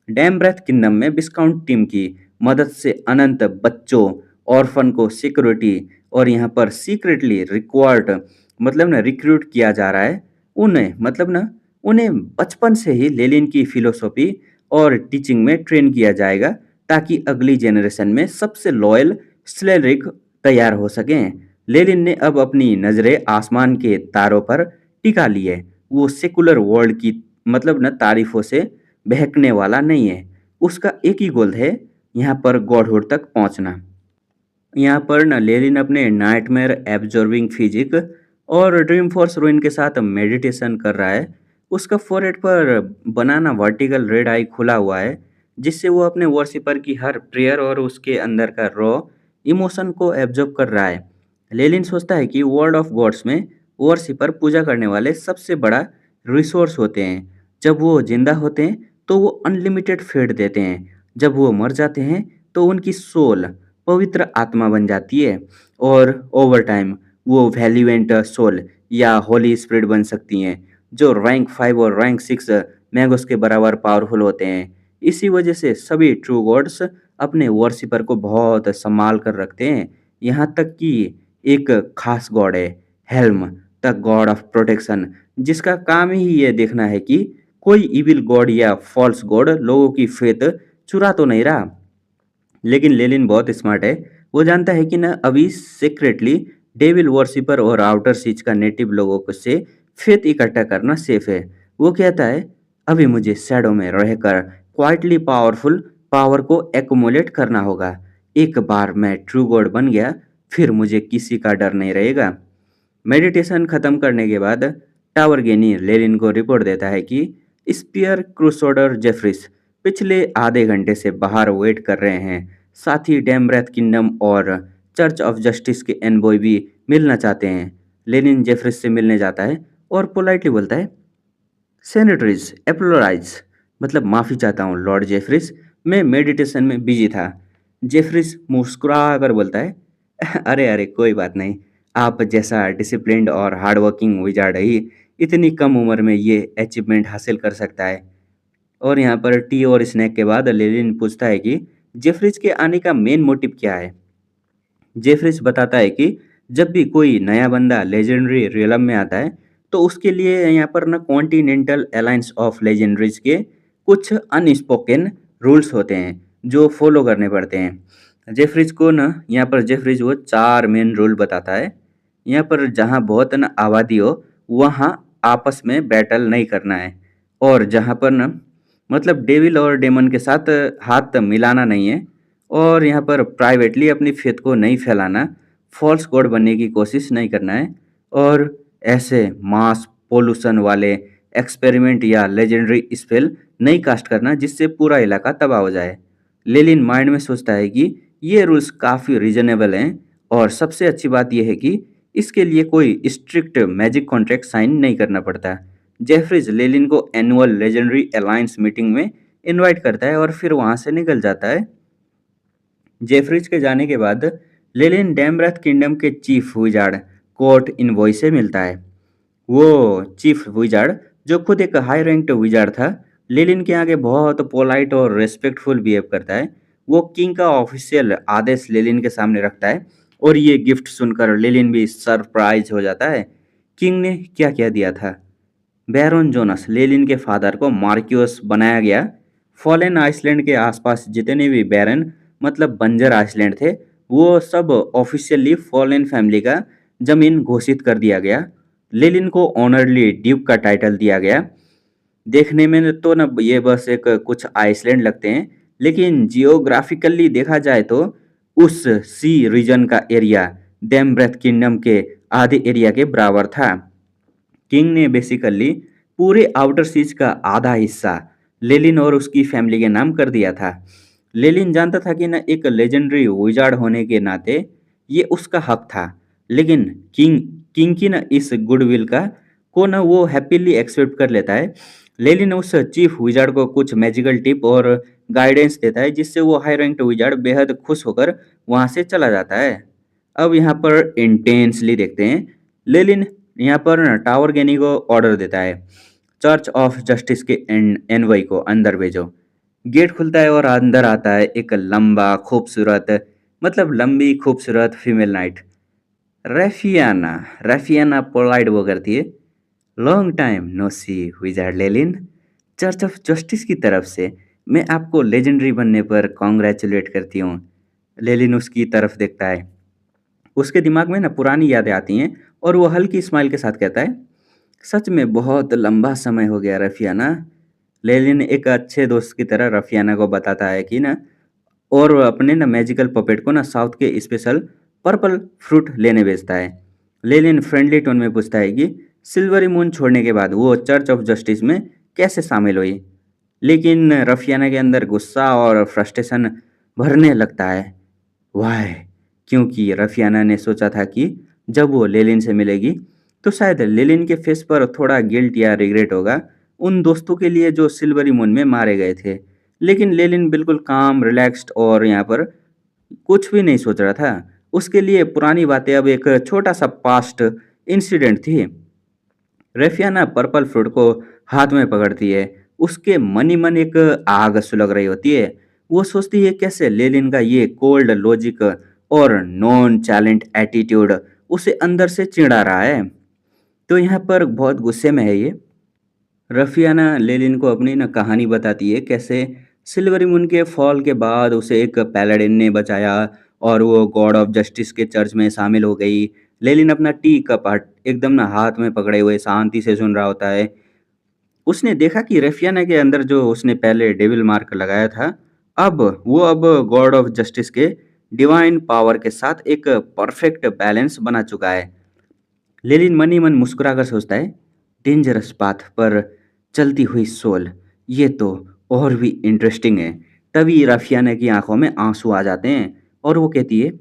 डैम ब्रेथ किंगडम में विस्काउंट टीम की मदद से अनंत बच्चों, ऑर्फन को सिक्योरिटी और यहाँ पर सीक्रेटली रिक्वायर्ड मतलब ना रिक्रूट किया जा रहा है। उन्हें बचपन से ही लेनिन की फिलोसॉफी और टीचिंग में ट्रेन किया जाएगा, ताकि अगली जनरेशन में सबसे लॉयल स्लेरिक तैयार हो सकें। लेनिन ने अब अपनी नज़रें आसमान के तारों पर टिका ली है। वो सेकुलर वर्ल्ड की तारीफों से बहकने वाला नहीं है। उसका एक ही गोल है, यहाँ पर गॉडहुड तक पहुँचना। यहाँ पर न लेनिन अपने नाइटमेयर एब्जॉर्बिंग फिजिक और ड्रीम फोर्स रूइन के साथ मेडिटेशन कर रहा है। उसका फोrehead पर बनाना वर्टिकल रेड आई खुला हुआ है, जिससे वो अपने वर्शिपर की हर प्रेयर और उसके अंदर का रॉ इमोशन को एब्जॉर्ब कर रहा है। लेलिन सोचता है कि वर्ल्ड ऑफ गॉड्स में वर्शिपर पूजा करने वाले सबसे बड़ा रिसोर्स होते हैं। जब वो जिंदा होते हैं तो वो अनलिमिटेड फेट देते हैं, जब वो मर जाते हैं तो उनकी सोल पवित्र आत्मा बन जाती है और ओवर टाइम वो वैल्यूएंट सोल या होली स्पिरिट बन सकती हैं, जो रैंक 5 और रैंक 6 मैगोस के बराबर पावरफुल होते हैं। इसी वजह से सभी ट्रू गॉड्स अपने वर्शिपर को बहुत संभाल कर रखते हैं, यहाँ तक कि एक खास गॉड है, helm, the God of protection, जिसका काम ही ये देखना है कि कोई इविल गॉड या फॉल्स गॉड लोगों की फेथ चुरा तो नहीं रहा। लेकिन लेलिन बहुत स्मार्ट है। वो जानता है कि न अभी सीक्रेटली डेविल वर्शिपर और आउटर सीज का नेटिव लोगों को से फेथ इकट्ठा करना सेफ है। वो कहता है अभी मुझे शैडो में रहकर क्वाइटली पावरफुल पावर को एक्युमुलेट करना होगा। एक बार मैं ट्रू गॉड बन गया फिर मुझे किसी का डर नहीं रहेगा। मेडिटेशन खत्म करने के बाद टावर गेनी लेलिन को रिपोर्ट देता है कि स्पीयर क्रूसोडर जेफरिस पिछले आधे घंटे से बाहर वेट कर रहे हैं। साथ ही डैमब्रेथ किंगडम और चर्च ऑफ जस्टिस के एनबॉय भी मिलना चाहते हैं। लेनिन जेफरिस से मिलने जाता है और पोलाइटली बोलता है सेनेटरीज एप्लोराइज, मतलब माफ़ी चाहता हूँ लॉर्ड जेफरिस, मैं मेडिटेशन में बिजी था। जेफरिस मुस्कुरा कर बोलता है अरे अरे कोई बात नहीं, आप जैसा डिसिप्लिन्ड और हार्ड वर्किंग विजार्ड ही इतनी कम उम्र में ये अचीवमेंट हासिल कर सकता है। और यहाँ पर टी और स्नैक के बाद लेलिन पूछता है कि जेफरिस के आने का मेन मोटिव क्या है। जेफरिस बताता है कि जब भी कोई नया बंदा लेजेंडरी रियलम में आता है तो उसके लिए यहाँ पर ना कॉन्टिनेंटल अलायंस ऑफ लेजेंडरीज के कुछ अनस्पोकन रूल्स होते हैं जो फॉलो करने पड़ते हैं। जेफरिज को ना यहाँ पर जेफरिज वो 4 मेन रूल बताता है। यहाँ पर जहाँ बहुत ना आबादी हो वहाँ आपस में बैटल नहीं करना है, और जहाँ पर ना मतलब डेविल और डेमन के साथ हाथ मिलाना नहीं है, और यहाँ पर प्राइवेटली अपनी फेथ को नहीं फैलाना, फॉल्स गॉड बनने की कोशिश नहीं करना है, और ऐसे मास पोल्यूशन वाले एक्सपेरिमेंट या लेजेंडरी स्पेल नहीं कास्ट करना जिससे पूरा इलाका तबाह हो जाए। लेलिन माइंड में सोचता है कि ये रूल्स काफ़ी रीजनेबल हैं, और सबसे अच्छी बात यह है कि इसके लिए कोई स्ट्रिक्ट मैजिक कॉन्ट्रैक्ट साइन नहीं करना पड़ता। जेफरीज लेलिन को एनुअल लेजेंडरी अलायंस मीटिंग में इनवाइट करता है और फिर वहाँ से निकल जाता है। जेफरीज के जाने के बाद लेलिन डैमब्रेथ किंगडम के चीफ विजार्ड कोर्ट इनवॉय से मिलता है। वो चीफ विजार्ड जो खुद एक हाई रैंक्ड विजार्ड था, लेलिन के आगे बहुत पोलाइट और रेस्पेक्टफुल बिहेव करता है। वो किंग का ऑफिशियल आदेश लेलिन के सामने रखता है, और ये गिफ्ट सुनकर लेलिन भी सरप्राइज हो जाता है। किंग ने क्या क्या दिया था। बैरोन जोनस लेलिन के फादर को मार्क्यूस बनाया गया। फॉलेन आइसलैंड के आसपास जितने भी बैरन मतलब बंजर आइसलैंड थे वो सब ऑफिशियली फॉलेन फैमिली का जमीन घोषित कर दिया गया। लेलिन को ऑनरली ड्यूक का टाइटल दिया गया। देखने में तो ना ये बस एक कुछ आइसलैंड लगते हैं, लेकिन जियोग्राफिकली देखा जाए तो उस सी रीजन का एरिया डेमब्रेथ किंगडम के आधे एरिया के बराबर था। किंग ने बेसिकली पूरे आउटर सीज का आधा हिस्सा लेलिन और उसकी फैमिली के नाम कर दिया था। लेलिन जानता था कि न एक लेजेंडरी विजार्ड होने के नाते ये उसका हक था, लेकिन किंग किंग की न इस गुडविल का को न वो हैप्पीली एक्सेप्ट कर लेता है। लेलिन उस चीफ विजार्ड को कुछ मैजिकल टिप और गाइडेंस देता है, जिससे वो हाई रैंक्ड विजार्ड बेहद खुश होकर वहाँ से चला जाता है। अब यहाँ पर इंटेंसली देखते हैं। लेलिन यहाँ पर ना टावर गेनी को ऑर्डर देता है चर्च ऑफ जस्टिस के एनवाई को अंदर भेजो। गेट खुलता है और अंदर आता है एक लंबा खूबसूरत मतलब लंबी खूबसूरत female knight, Rafiana. Rafiana polite वो करती है, long time no see wizard Lelin, church of justice की तरफ से मैं आपको लेजेंडरी बनने पर कॉन्ग्रेचुलेट करती हूँ। लेलिन उसकी तरफ देखता है, उसके दिमाग में ना पुरानी यादें आती हैं, और वो हल्की स्माइल के साथ कहता है सच में बहुत लंबा समय हो गया रफियाना। लेलिन एक अच्छे दोस्त की तरह रफियाना को बताता है कि ना, और वो अपने ना मैजिकल पपेट को ना साउथ के स्पेशल पर्पल फ्रूट लेने भेजता है। लेलिन फ्रेंडली टोन में पूछता है कि सिल्वरी मून छोड़ने के बाद वो चर्च ऑफ जस्टिस में कैसे शामिल हुई। लेकिन रफियाना के अंदर गुस्सा और फ्रस्ट्रेशन भरने लगता है। वाह! क्योंकि रफियाना ने सोचा था कि जब वो लेलिन से मिलेगी, तो शायद लेलिन के फेस पर थोड़ा गिल्ट या रिग्रेट होगा, उन दोस्तों के लिए जो सिल्वरी मून में मारे गए थे। लेकिन लेलिन बिल्कुल काम, रिलैक्स्ड और यहाँ पर कुछ भी नहीं सोच रहा था। उसके लिए पुरानी बातें अब एक छोटा-सा पास्ट इंसिडेंट थी। रेफियाना पर्पल फ्रूट को हाथ में पकड़ती है। उसके मन ही मन एक आग सुलग रही होती है। वो सोचती है कैसे लेनिन का ये कोल्ड लॉजिक और नॉन चैलेंट एटीट्यूड उसे अंदर से चिढ़ा रहा है। तो यहाँ पर बहुत गुस्से में है ये। रफियाना लेनिन को अपनी ना कहानी बताती है कैसे सिल्वरी मून के फॉल के बाद उसे एक पैलाडिन ने बचाया और वो गॉड ऑफ जस्टिस के चर्च में शामिल हो गई। लेनिन अपना टी कप एकदम ना हाथ में पकड़े हुए शांति से सुन रहा होता है। उसने देखा कि रफियाना के अंदर जो उसने पहले डेविल मार्क लगाया था, अब गॉड ऑफ जस्टिस के डिवाइन पावर के साथ एक परफेक्ट बैलेंस बना चुका है। लेनिन मन ही मन मुस्कुराकर सोचता है, डेंजरस पाथ पर चलती हुई सोल, ये तो और भी इंटरेस्टिंग है। तभी रफियाना की आंखों में आंसू आ जाते हैं और वो कहती है,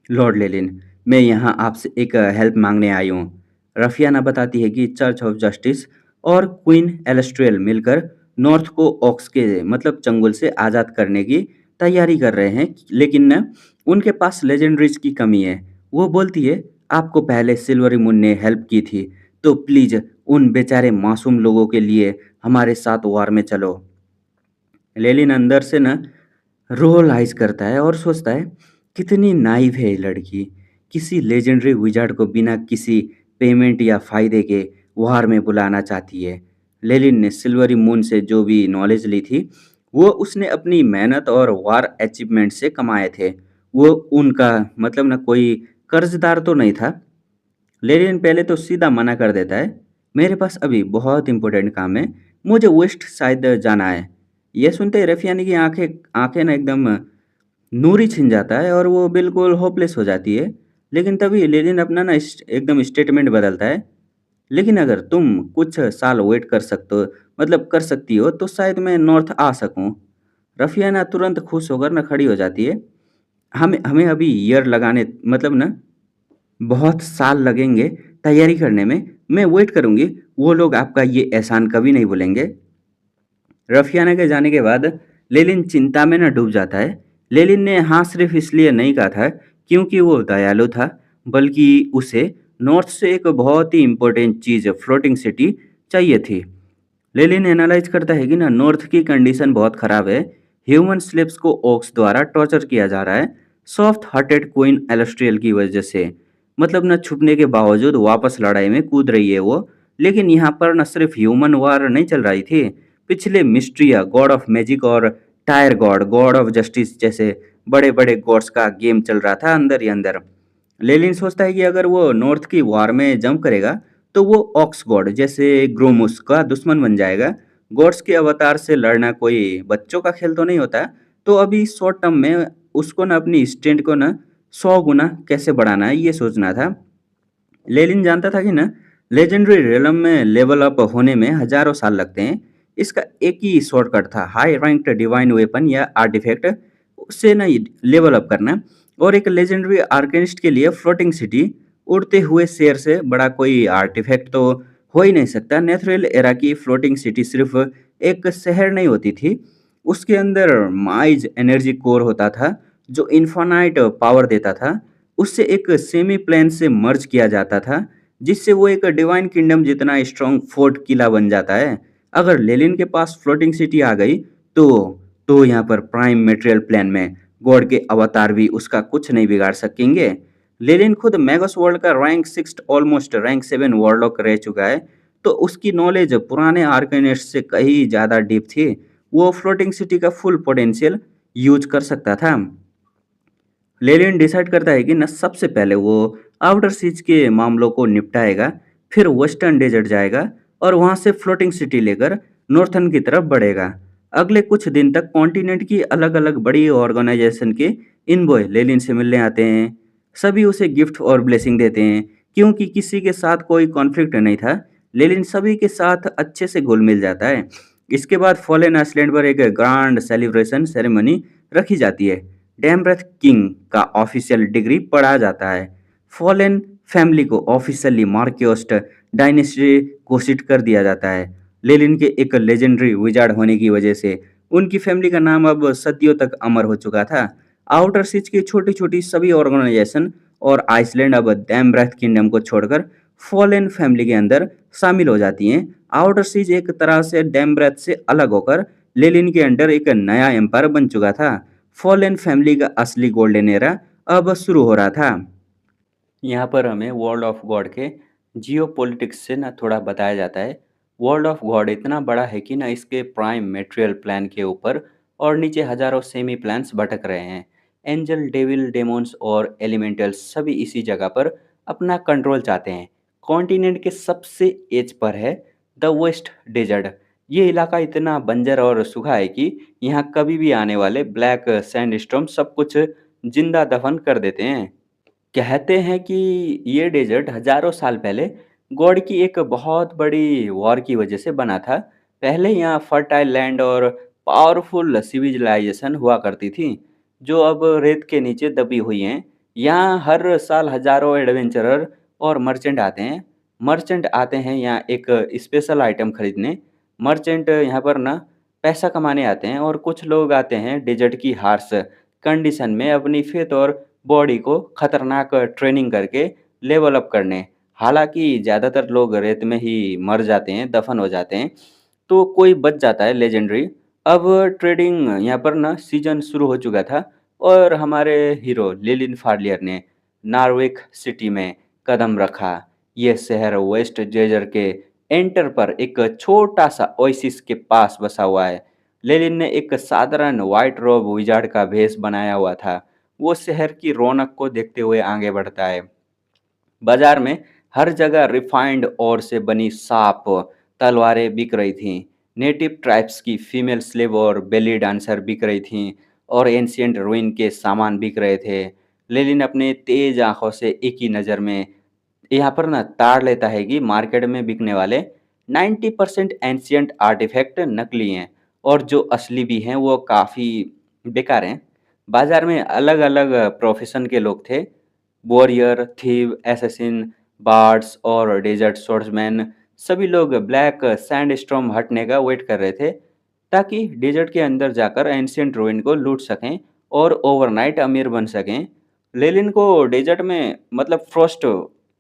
लॉर्ड लेनिन, मैं यहाँ आपसे एक हेल्प मांगने आई हूँ। रफियाना बताती है कि चर्च ऑफ जस्टिस और क्वीन एलेस्ट्रियल मिलकर नॉर्थ को ऑक्स के मतलब चंगुल से आज़ाद करने की तैयारी कर रहे हैं, लेकिन न उनके पास लेजेंडरीज की कमी है। वो बोलती है, आपको पहले सिल्वरी मून ने हेल्प की थी, तो प्लीज़ उन बेचारे मासूम लोगों के लिए हमारे साथ वार में चलो। लेनिन अंदर से न रोअलाइज़ करता है और सोचता है, कितनी नाइव है ये लड़की। किसी लेजेंडरी विज़ार्ड को बिना किसी पेमेंट या फ़ायदे के वार में बुलाना चाहती है। लेनिन ने सिल्वरी मून से जो भी नॉलेज ली थी, वो उसने अपनी मेहनत और वार अचीवमेंट से कमाए थे। वो उनका मतलब ना कोई कर्ज़दार तो नहीं था। लेनिन पहले तो सीधा मना कर देता है, मेरे पास अभी बहुत इम्पोर्टेंट काम है, मुझे वेस्ट साइड जाना है। ये सुनते ही रफियानी की आंखें आंखें ना एकदम नूर ही छिन जाता है और वो बिल्कुल होपलेस हो जाती है। लेकिन तभी लेनिन अपना ना एकदम स्टेटमेंट बदलता है, लेकिन अगर तुम कुछ साल वेट कर सकते हो मतलब कर सकती हो तो शायद मैं नॉर्थ आ सकूं। रफियाना तुरंत खुश होकर ना खड़ी हो जाती है, हमें हमें अभी ईयर लगाने मतलब ना बहुत साल लगेंगे तैयारी करने में, मैं वेट करूंगी। वो लोग आपका ये एहसान कभी नहीं भूलेंगे। रफियाना के जाने के बाद लेनिन चिंता में न डूब जाता है। लेनिन ने हाँ सिर्फ इसलिए नहीं कहा था क्योंकि वो दयालु था, बल्कि उसे नॉर्थ से एक बहुत ही इम्पोर्टेंट चीज़ फ्लोटिंग सिटी चाहिए थी। लेनिन एनालाइज करता है कि ना नॉर्थ की कंडीशन बहुत ख़राब है। ह्यूमन स्लेव्स को ओक्स द्वारा टॉर्चर किया जा रहा है, सॉफ्ट हार्टेड क्वीन एलेस्ट्रियल की वजह से। मतलब न छुपने के बावजूद वापस लड़ाई में कूद रही है वो। लेकिन यहाँ पर न सिर्फ ह्यूमन वार नहीं चल रही थी, पिछले मिस्ट्रिया गॉड ऑफ मैजिक और tyre God God of justice जैसे बड़े बड़े गॉड्स का गेम चल रहा था अंदर ही अंदर। लेनिन सोचता है कि अगर वो नॉर्थ की वार में जंप करेगा तो वो ऑक्स गॉड जैसे ग्रोमुस का दुश्मन बन जाएगा। गॉड्स के अवतार से लड़ना कोई बच्चों का खेल तो नहीं होता। तो अभी शॉर्ट टर्म में उसको ना अपनी स्ट्रेंथ को ना 100 गुना कैसे बढ़ाना है ये सोचना था। लेनिन जानता था कि ना लेजेंडरी रियलम में लेवल अप होने में हजारों साल लगते हैं। इसका एक ही शॉर्टकट था, हाई रैंक्ड डिवाइन वेपन या आर्टिफैक्ट उससे ना लेवल अप करना। और एक लेजेंडरी आर्केनिस्ट के लिए फ्लोटिंग सिटी उड़ते हुए शेर से बड़ा कोई आर्टिफैक्ट तो हो ही नहीं सकता। नेथुरल एरा की फ्लोटिंग सिटी सिर्फ एक शहर नहीं होती थी, उसके अंदर माइज एनर्जी कोर होता था जो इन्फानाइट पावर देता था। उससे एक सेमी प्लेन से मर्ज किया जाता था, जिससे वो एक डिवाइन किंगडम जितना स्ट्रॉन्ग फोर्ट किला बन जाता है। अगर लेनिन के पास फ्लोटिंग सिटी आ गई तो यहाँ पर प्राइम मटेरियल प्लान में गॉड के अवतार भी उसका कुछ नहीं बिगाड़ सकेंगे। लेनिन खुद मैगस वर्ल्ड का रैंक 6 ऑलमोस्ट रैंक 7 वॉरलॉक रह चुका है, तो उसकी नॉलेज पुराने आर्केनिस्ट से कहीं ज़्यादा डीप थी। वो फ्लोटिंग सिटी का फुल पोटेंशियल यूज कर सकता था। लेनिन डिसाइड करता है कि न सबसे पहले वो आउटर सीज के मामलों को निपटाएगा, फिर वेस्टर्न डेजर्ट जाएगा और वहां से फ्लोटिंग सिटी लेकर नॉर्थन की तरफ बढ़ेगा। अगले कुछ दिन तक कॉन्टिनेंट की अलग अलग बड़ी ऑर्गेनाइजेशन के इनबॉय लेनिन से मिलने आते हैं। सभी उसे गिफ्ट और ब्लेसिंग देते हैं, क्योंकि किसी के साथ कोई कॉन्फ्लिक्ट नहीं था। लेनिन सभी के साथ अच्छे से घुल मिल जाता है। इसके बाद फॉलेन आइसलैंड पर एक ग्रांड सेलिब्रेशन सेरेमनी रखी जाती है। डैम्ब्रेथ किंग का ऑफिशियल डिग्री पढ़ा जाता है। फॉलेन फैमिली को ऑफिशियली मार्क्योस्ट डायनेस्टी घोषित कर दिया जाता है। लेलिन के एक लेजेंडरी विजार्ड होने की वजह से उनकी फैमिली का नाम अब सदियों तक अमर हो चुका था। आउटर सीज की छोटी-छोटी सभी ऑर्गेनाइजेशन और आइसलैंड अब डैम्ब्रेथ किंगडम को छोड़कर फॉलेन फैमिली के अंदर शामिल हो जाती हैं। आउटर सीज एक तरह से डैम्ब्रेथ से अलग होकर लेलिन के अंडर एक नया एम्पायर बन चुका था। फॉलेन फैमिली का असली गोल्डन एरा अब शुरू हो रहा था। यहाँ पर हमें वर्ल्ड ऑफ गॉड के जियोपॉलिटिक्स से ना थोड़ा बताया जाता है। वर्ल्ड ऑफ गॉड इतना बड़ा है कि ना इसके प्राइम मेटेरियल प्लान के ऊपर और नीचे हजारों सेमी प्लान्स भटक रहे हैं। एंजल, डेविल, डेमोन्स और एलिमेंटल्स सभी इसी जगह पर अपना कंट्रोल चाहते हैं। कॉन्टिनेंट के सबसे एज पर है द वेस्ट डेजर्ट। ये इलाका इतना बंजर और सूखा है कि यहाँ कभी भी आने वाले ब्लैक सैंडस्टॉर्म सब कुछ जिंदा दफन कर देते हैं। कहते हैं कि ये डेजर्ट हजारों साल पहले गॉड की एक बहुत बड़ी वॉर की वजह से बना था। पहले यहाँ फर्टाइल लैंड और पावरफुल सिविलाइजेशन हुआ करती थी, जो अब रेत के नीचे दबी हुई हैं। यहाँ हर साल हजारों एडवेंचरर और मर्चेंट आते हैं यहाँ एक स्पेशल आइटम खरीदने। मर्चेंट यहाँ पर ना पैसा कमाने आते हैं, और कुछ लोग आते हैं डेजर्ट की हार्श कंडीशन में अपनी फेथ और बॉडी को खतरनाक ट्रेनिंग करके लेवल अप करने। हालाँकि ज़्यादातर लोग रेत में ही मर जाते हैं, दफ़न हो जाते हैं, तो कोई बच जाता है लेजेंडरी। अब ट्रेडिंग यहाँ पर ना सीज़न शुरू हो चुका था, और हमारे हीरो लिलिन फार्लियर ने नॉर्विक सिटी में कदम रखा। ये शहर वेस्ट जेजर के एंटर पर एक छोटा-सा ओएसिस के पास बसा हुआ है। लेनिन ने एक साधारण व्हाइट रोब विजार्ड का भेष बनाया हुआ था। वो शहर की रौनक को देखते हुए आगे बढ़ता है। बाजार में हर जगह रिफाइंड और से बनी साप तलवारें बिक रही थीं। नेटिव ट्राइब्स की फीमेल स्लेव और बेली डांसर बिक रही थीं, और एंशियंट रूइन के सामान बिक रहे थे। लेनिन अपने तेज आंखों से एक ही नज़र में यहाँ पर ना ताड़ लेता है कि मार्केट में बिकने वाले 90% एंशियंट आर्टिफैक्ट नकली हैं, और जो असली भी हैं वो काफ़ी बेकार हैं। बाजार में अलग-अलग प्रोफेशन के लोग थे। वॉरियर, थीव, असैसिन, बार्ड्स और डेजर्ट स्वर्ड्समैन सभी लोग ब्लैक सैंडस्टॉर्म हटने का वेट कर रहे थे, ताकि डेजर्ट के अंदर जाकर एंशियंट रूइन को लूट सकें और ओवरनाइट अमीर बन सकें। लेलिन को डेजर्ट में मतलब फ्रोस्ट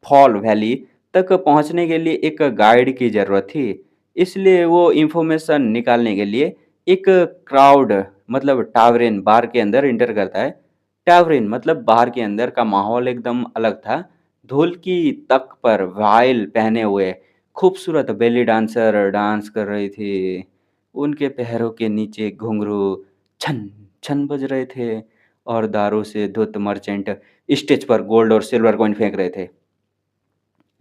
फॉल वैली तक पहुंचने के लिए एक गाइड की ज़रूरत थी। इसलिए वो इन्फॉर्मेशन निकालने के लिए एक क्राउड मतलब टावरेन बार के अंदर एंटर करता है। टावरेन मतलब बार के अंदर का माहौल एकदम अलग था। धूल की तक पर वाइल पहने हुए खूबसूरत बेली डांसर डांस कर रही थी। उनके पैरों के नीचे घुंघरू छन छन बज रहे थे, और दारू से धुत मर्चेंट स्टेज पर गोल्ड और सिल्वर कॉइन फेंक रहे थे।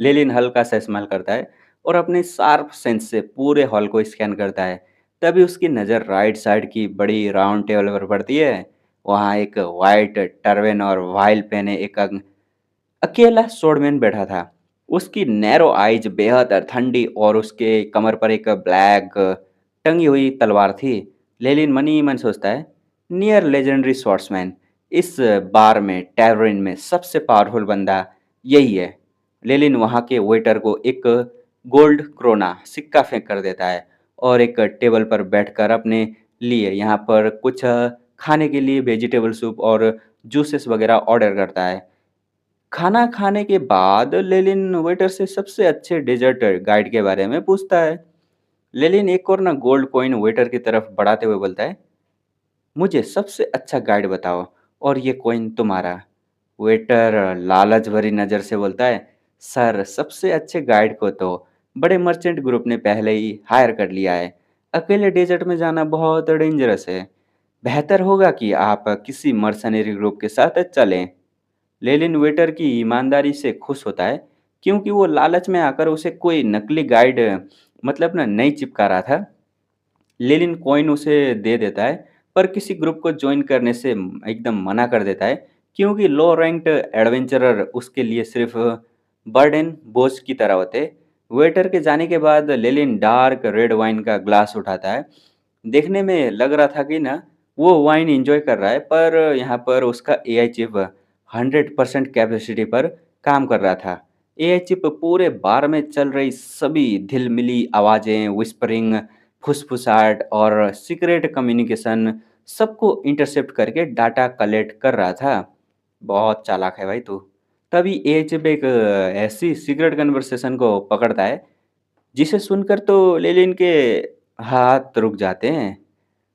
लेलिन हल्का सा स्माइल करता है और अपने शार्प सेंस से पूरे हॉल को स्कैन करता है। तभी उसकी नज़र राइट साइड की बड़ी राउंड टेबल पर पड़ती है। वहाँ एक वाइट टर्बन और वाइल पहने एक अकेला स्वॉर्डमैन बैठा था। उसकी नैरो आइज बेहद ठंडी, और उसके कमर पर एक ब्लैक टंगी हुई तलवार थी। लेलिन मन ही मन सोचता है, नियर लेजेंडरी स्वॉर्ड्समैन, इस बार में टैवरिन में सबसे पावरफुल बंदा यही है। लेलिन वहाँ के वेटर को एक गोल्ड क्रोना सिक्का फेंक कर देता है, और एक टेबल पर बैठकर अपने लिए यहाँ पर कुछ खाने के लिए वेजिटेबल सूप और जूसेस वगैरह ऑर्डर करता है। खाना खाने के बाद लेलिन वेटर से सबसे अच्छे डेजर्ट गाइड के बारे में पूछता है। लेलिन एक और ना गोल्ड कॉइन वेटर की तरफ बढ़ाते हुए बोलता है, मुझे सबसे अच्छा गाइड बताओ, और ये कॉइन तुम्हारा। वेटर लालच भरी नज़र से बोलता है, सर सबसे अच्छे गाइड को तो बड़े मर्चेंट ग्रुप ने पहले ही हायर कर लिया है। अकेले डेजर्ट में जाना बहुत डेंजरस है। बेहतर होगा कि आप किसी मर्सनरी ग्रुप के साथ चलें। लेलिन वेटर की ईमानदारी से खुश होता है, क्योंकि वो लालच में आकर उसे कोई नकली गाइड मतलब ना नहीं चिपका रहा था। लेलिन कॉइन उसे दे देता है, पर किसी ग्रुप को ज्वाइन करने से एकदम मना कर देता है, क्योंकि लो रैंक्ड एडवेंचरर उसके लिए सिर्फ बर्डन बोझ की तरह होते। वेटर के जाने के बाद लेलिन डार्क रेड वाइन का ग्लास उठाता है। देखने में लग रहा था कि ना वो वाइन एंजॉय कर रहा है, पर यहाँ पर उसका एआई चिप 100% कैपेसिटी पर काम कर रहा था। एआई चिप पूरे बार में चल रही सभी ढिलमिली आवाज़ें, विस्परिंग, फुसफुसाहट और सीक्रेट कम्युनिकेशन सबको इंटरसेप्ट करके डाटा कलेक्ट कर रहा था। बहुत चालाक है भाई तू। तभी एआई चिप एक ऐसी सीक्रेट कन्वर्सेशन को पकड़ता है जिसे सुनकर तो लेलिन के हाथ रुक जाते हैं।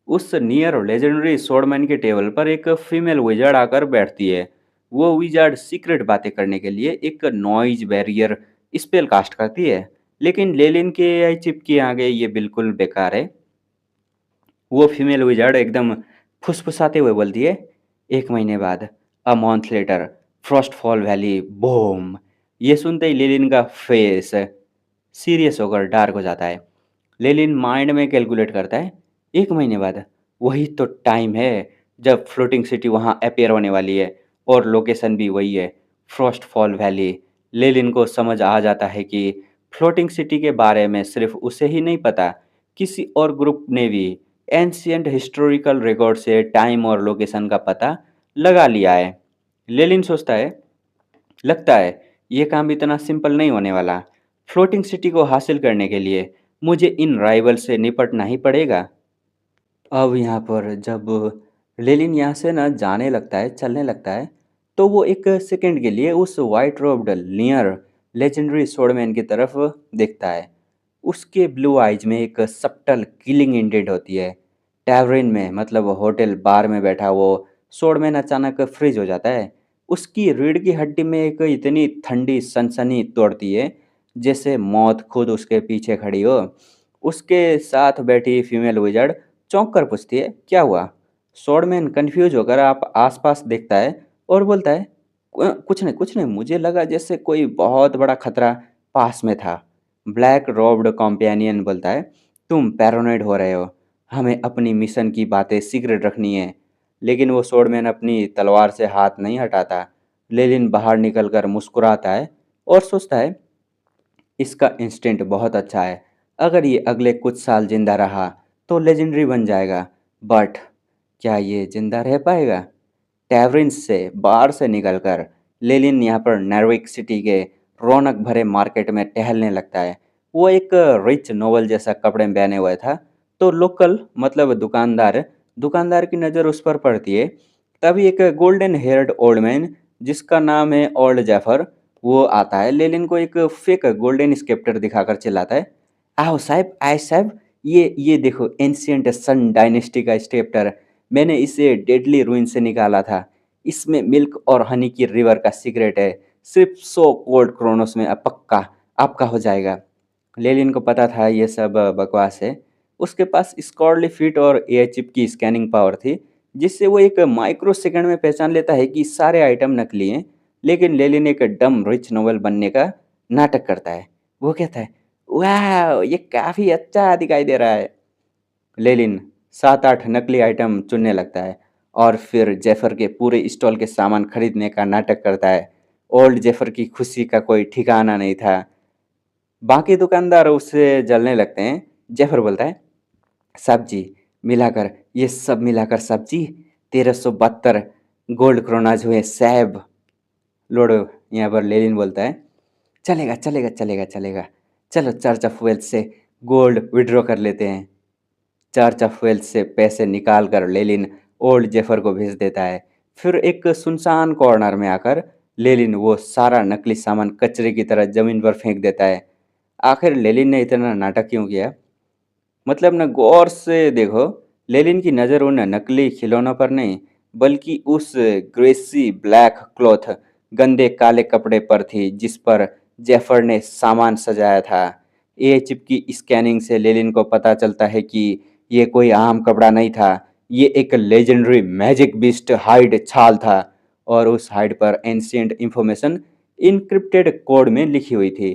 उस नियर लेजेंडरी स्वॉर्डमैन के टेबल पर एक फीमेल विजार्ड आकर बैठती है। वो विजार्ड सीक्रेट बातें करने के लिए एक नॉइज बैरियर स्पेल कास्ट करती है, लेकिन लेलिन के एआई चिप के आगे ये बिल्कुल बेकार है। वो फीमेल विजार्ड एकदम फुसफुसाते हुए बोलती है, एक महीने बाद, a month later, Frost fall valley, boom. ये सुनते ही लेलिन का फेस सीरियस होकर डार्क हो जाता है। लेलिन माइंड में कैलकुलेट करता है, एक महीने बाद, वही तो टाइम है जब फ्लोटिंग सिटी वहाँ अपीयर होने वाली है, और लोकेशन भी वही है, फ्रॉस्ट फॉल वैली। लेलिन को समझ आ जाता है कि फ्लोटिंग सिटी के बारे में सिर्फ उसे ही नहीं पता, किसी और ग्रुप ने भी एंशियंट हिस्टोरिकल रिकॉर्ड से टाइम और लोकेशन का पता लगा लिया है। लेलिन सोचता है, लगता है ये काम इतना सिंपल नहीं होने वाला। फ्लोटिंग सिटी को हासिल करने के लिए मुझे इन राइवल से निपटना ही पड़ेगा। अब यहाँ पर जब लेलिन यहाँ से ना जाने लगता है, चलने लगता है, तो वो एक सेकंड के लिए उस white robed near legendary swordsman की तरफ देखता है। उसके ब्लू आइज में एक सब्टल किलिंग इंटेंट होती है। टैवरिन में, मतलब होटल बार में बैठा वो स्वॉर्डमैन अचानक फ्रीज हो जाता है। उसकी रीढ़ की हड्डी में एक इतनी ठंडी सनसनी तोड़ती है जैसे मौत खुद उसके पीछे खड़ी हो। उसके साथ बैठी फीमेल विजार्ड चौंक कर पूछती है, क्या हुआ? स्वॉर्डमैन कंफ्यूज होकर आप आसपास देखता है और बोलता है, कुछ नहीं कुछ नहीं, मुझे लगा जैसे कोई बहुत बड़ा खतरा पास में था।" ब्लैक रोब्ड कॉम्पेनियन बोलता है, तुम पैरानॉइड हो रहे हो, हमें अपनी मिशन की बातें सीक्रेट रखनी है। लेकिन वो स्वॉर्डमैन अपनी तलवार से हाथ नहीं हटाता। लेलिन बाहर निकलकर मुस्कुराता है और सोचता है, इसका इंस्टिंक्ट बहुत अच्छा है। अगर ये अगले कुछ साल जिंदा रहा तो लेजेंडरी बन जाएगा, बट क्या ये जिंदा रह पाएगा? टैवरिन से बाहर से निकलकर लेलिन यहाँ पर नैरविक सिटी के रौनक भरे मार्केट में टहलने लगता है। वो एक रिच नोबल जैसा कपड़े में पहने हुए था, तो लोकल, मतलब दुकानदार दुकानदार की नज़र उस पर पड़ती है। तभी एक गोल्डन हेयर्ड ओल्ड मैन जिसका नाम है ओल्ड जैफर, वो आता है। लेलिन को एक फेक गोल्डन स्केप्टर दिखाकर चिल्लाता है, आओ साहब, आए साहब, ये देखो एंशियंट सन डायनेस्टी का स्केप्टर। मैंने इसे डेडली रूइन से निकाला था। इसमें मिल्क और हनी की रिवर का सीक्रेट है। सिर्फ 100 कोल्ड क्रोनोस में अब पक्का आपका हो जाएगा। लेलिन को पता था ये सब बकवास है। उसके पास स्कॉर्ली फीट और एआई चिप की स्कैनिंग पावर थी, जिससे वो एक माइक्रो सेकंड में पहचान लेता है कि सारे आइटम नकली हैं। लेकिन लेलिन एक डम रिच नोवेल बनने का नाटक करता है। वो कहता है, वाह, ये काफ़ी अच्छा दिखाई दे रहा है। लेलिन 7-8 नकली आइटम चुनने लगता है और फिर जेफर के पूरे स्टॉल के सामान खरीदने का नाटक करता है। ओल्ड जेफर की खुशी का कोई ठिकाना नहीं था। बाकी दुकानदार उससे जलने लगते हैं। जेफर बोलता है, सब्जी मिलाकर, ये सब मिलाकर सब्जी 1372 गोल्ड क्रोनाज हुए सैब। लोड यहाँ पर लेलिन बोलता है, चलेगा चलेगा चलेगा चलेगा, चलो चर्च ऑफ वेल्थ से गोल्ड विड्रॉ कर लेते हैं। चर्च ऑफ वेल्थ से पैसे निकाल कर लेलिन ओल्ड जेफर को भेज देता है। फिर एक सुनसान कॉर्नर में आकर लेलिन वो सारा नकली सामान कचरे की तरह जमीन पर फेंक देता है। आखिर लेलिन ने इतना नाटक क्यों किया? मतलब न, गौर से देखो, लेलिन की नज़र उन नकली खिलौनों पर नहीं, बल्कि उस ग्रेसी ब्लैक क्लॉथ, गंदे काले कपड़े पर थी जिस पर जेफर ने सामान सजाया था। ए चिप की स्कैनिंग से लेलिन को पता चलता है कि ये कोई आम कपड़ा नहीं था, ये एक लेजेंडरी मैजिक बीस्ट हाइड छाल था, और उस हाइड पर एंशियंट इंफॉर्मेशन इनक्रिप्टेड कोड में लिखी हुई थी।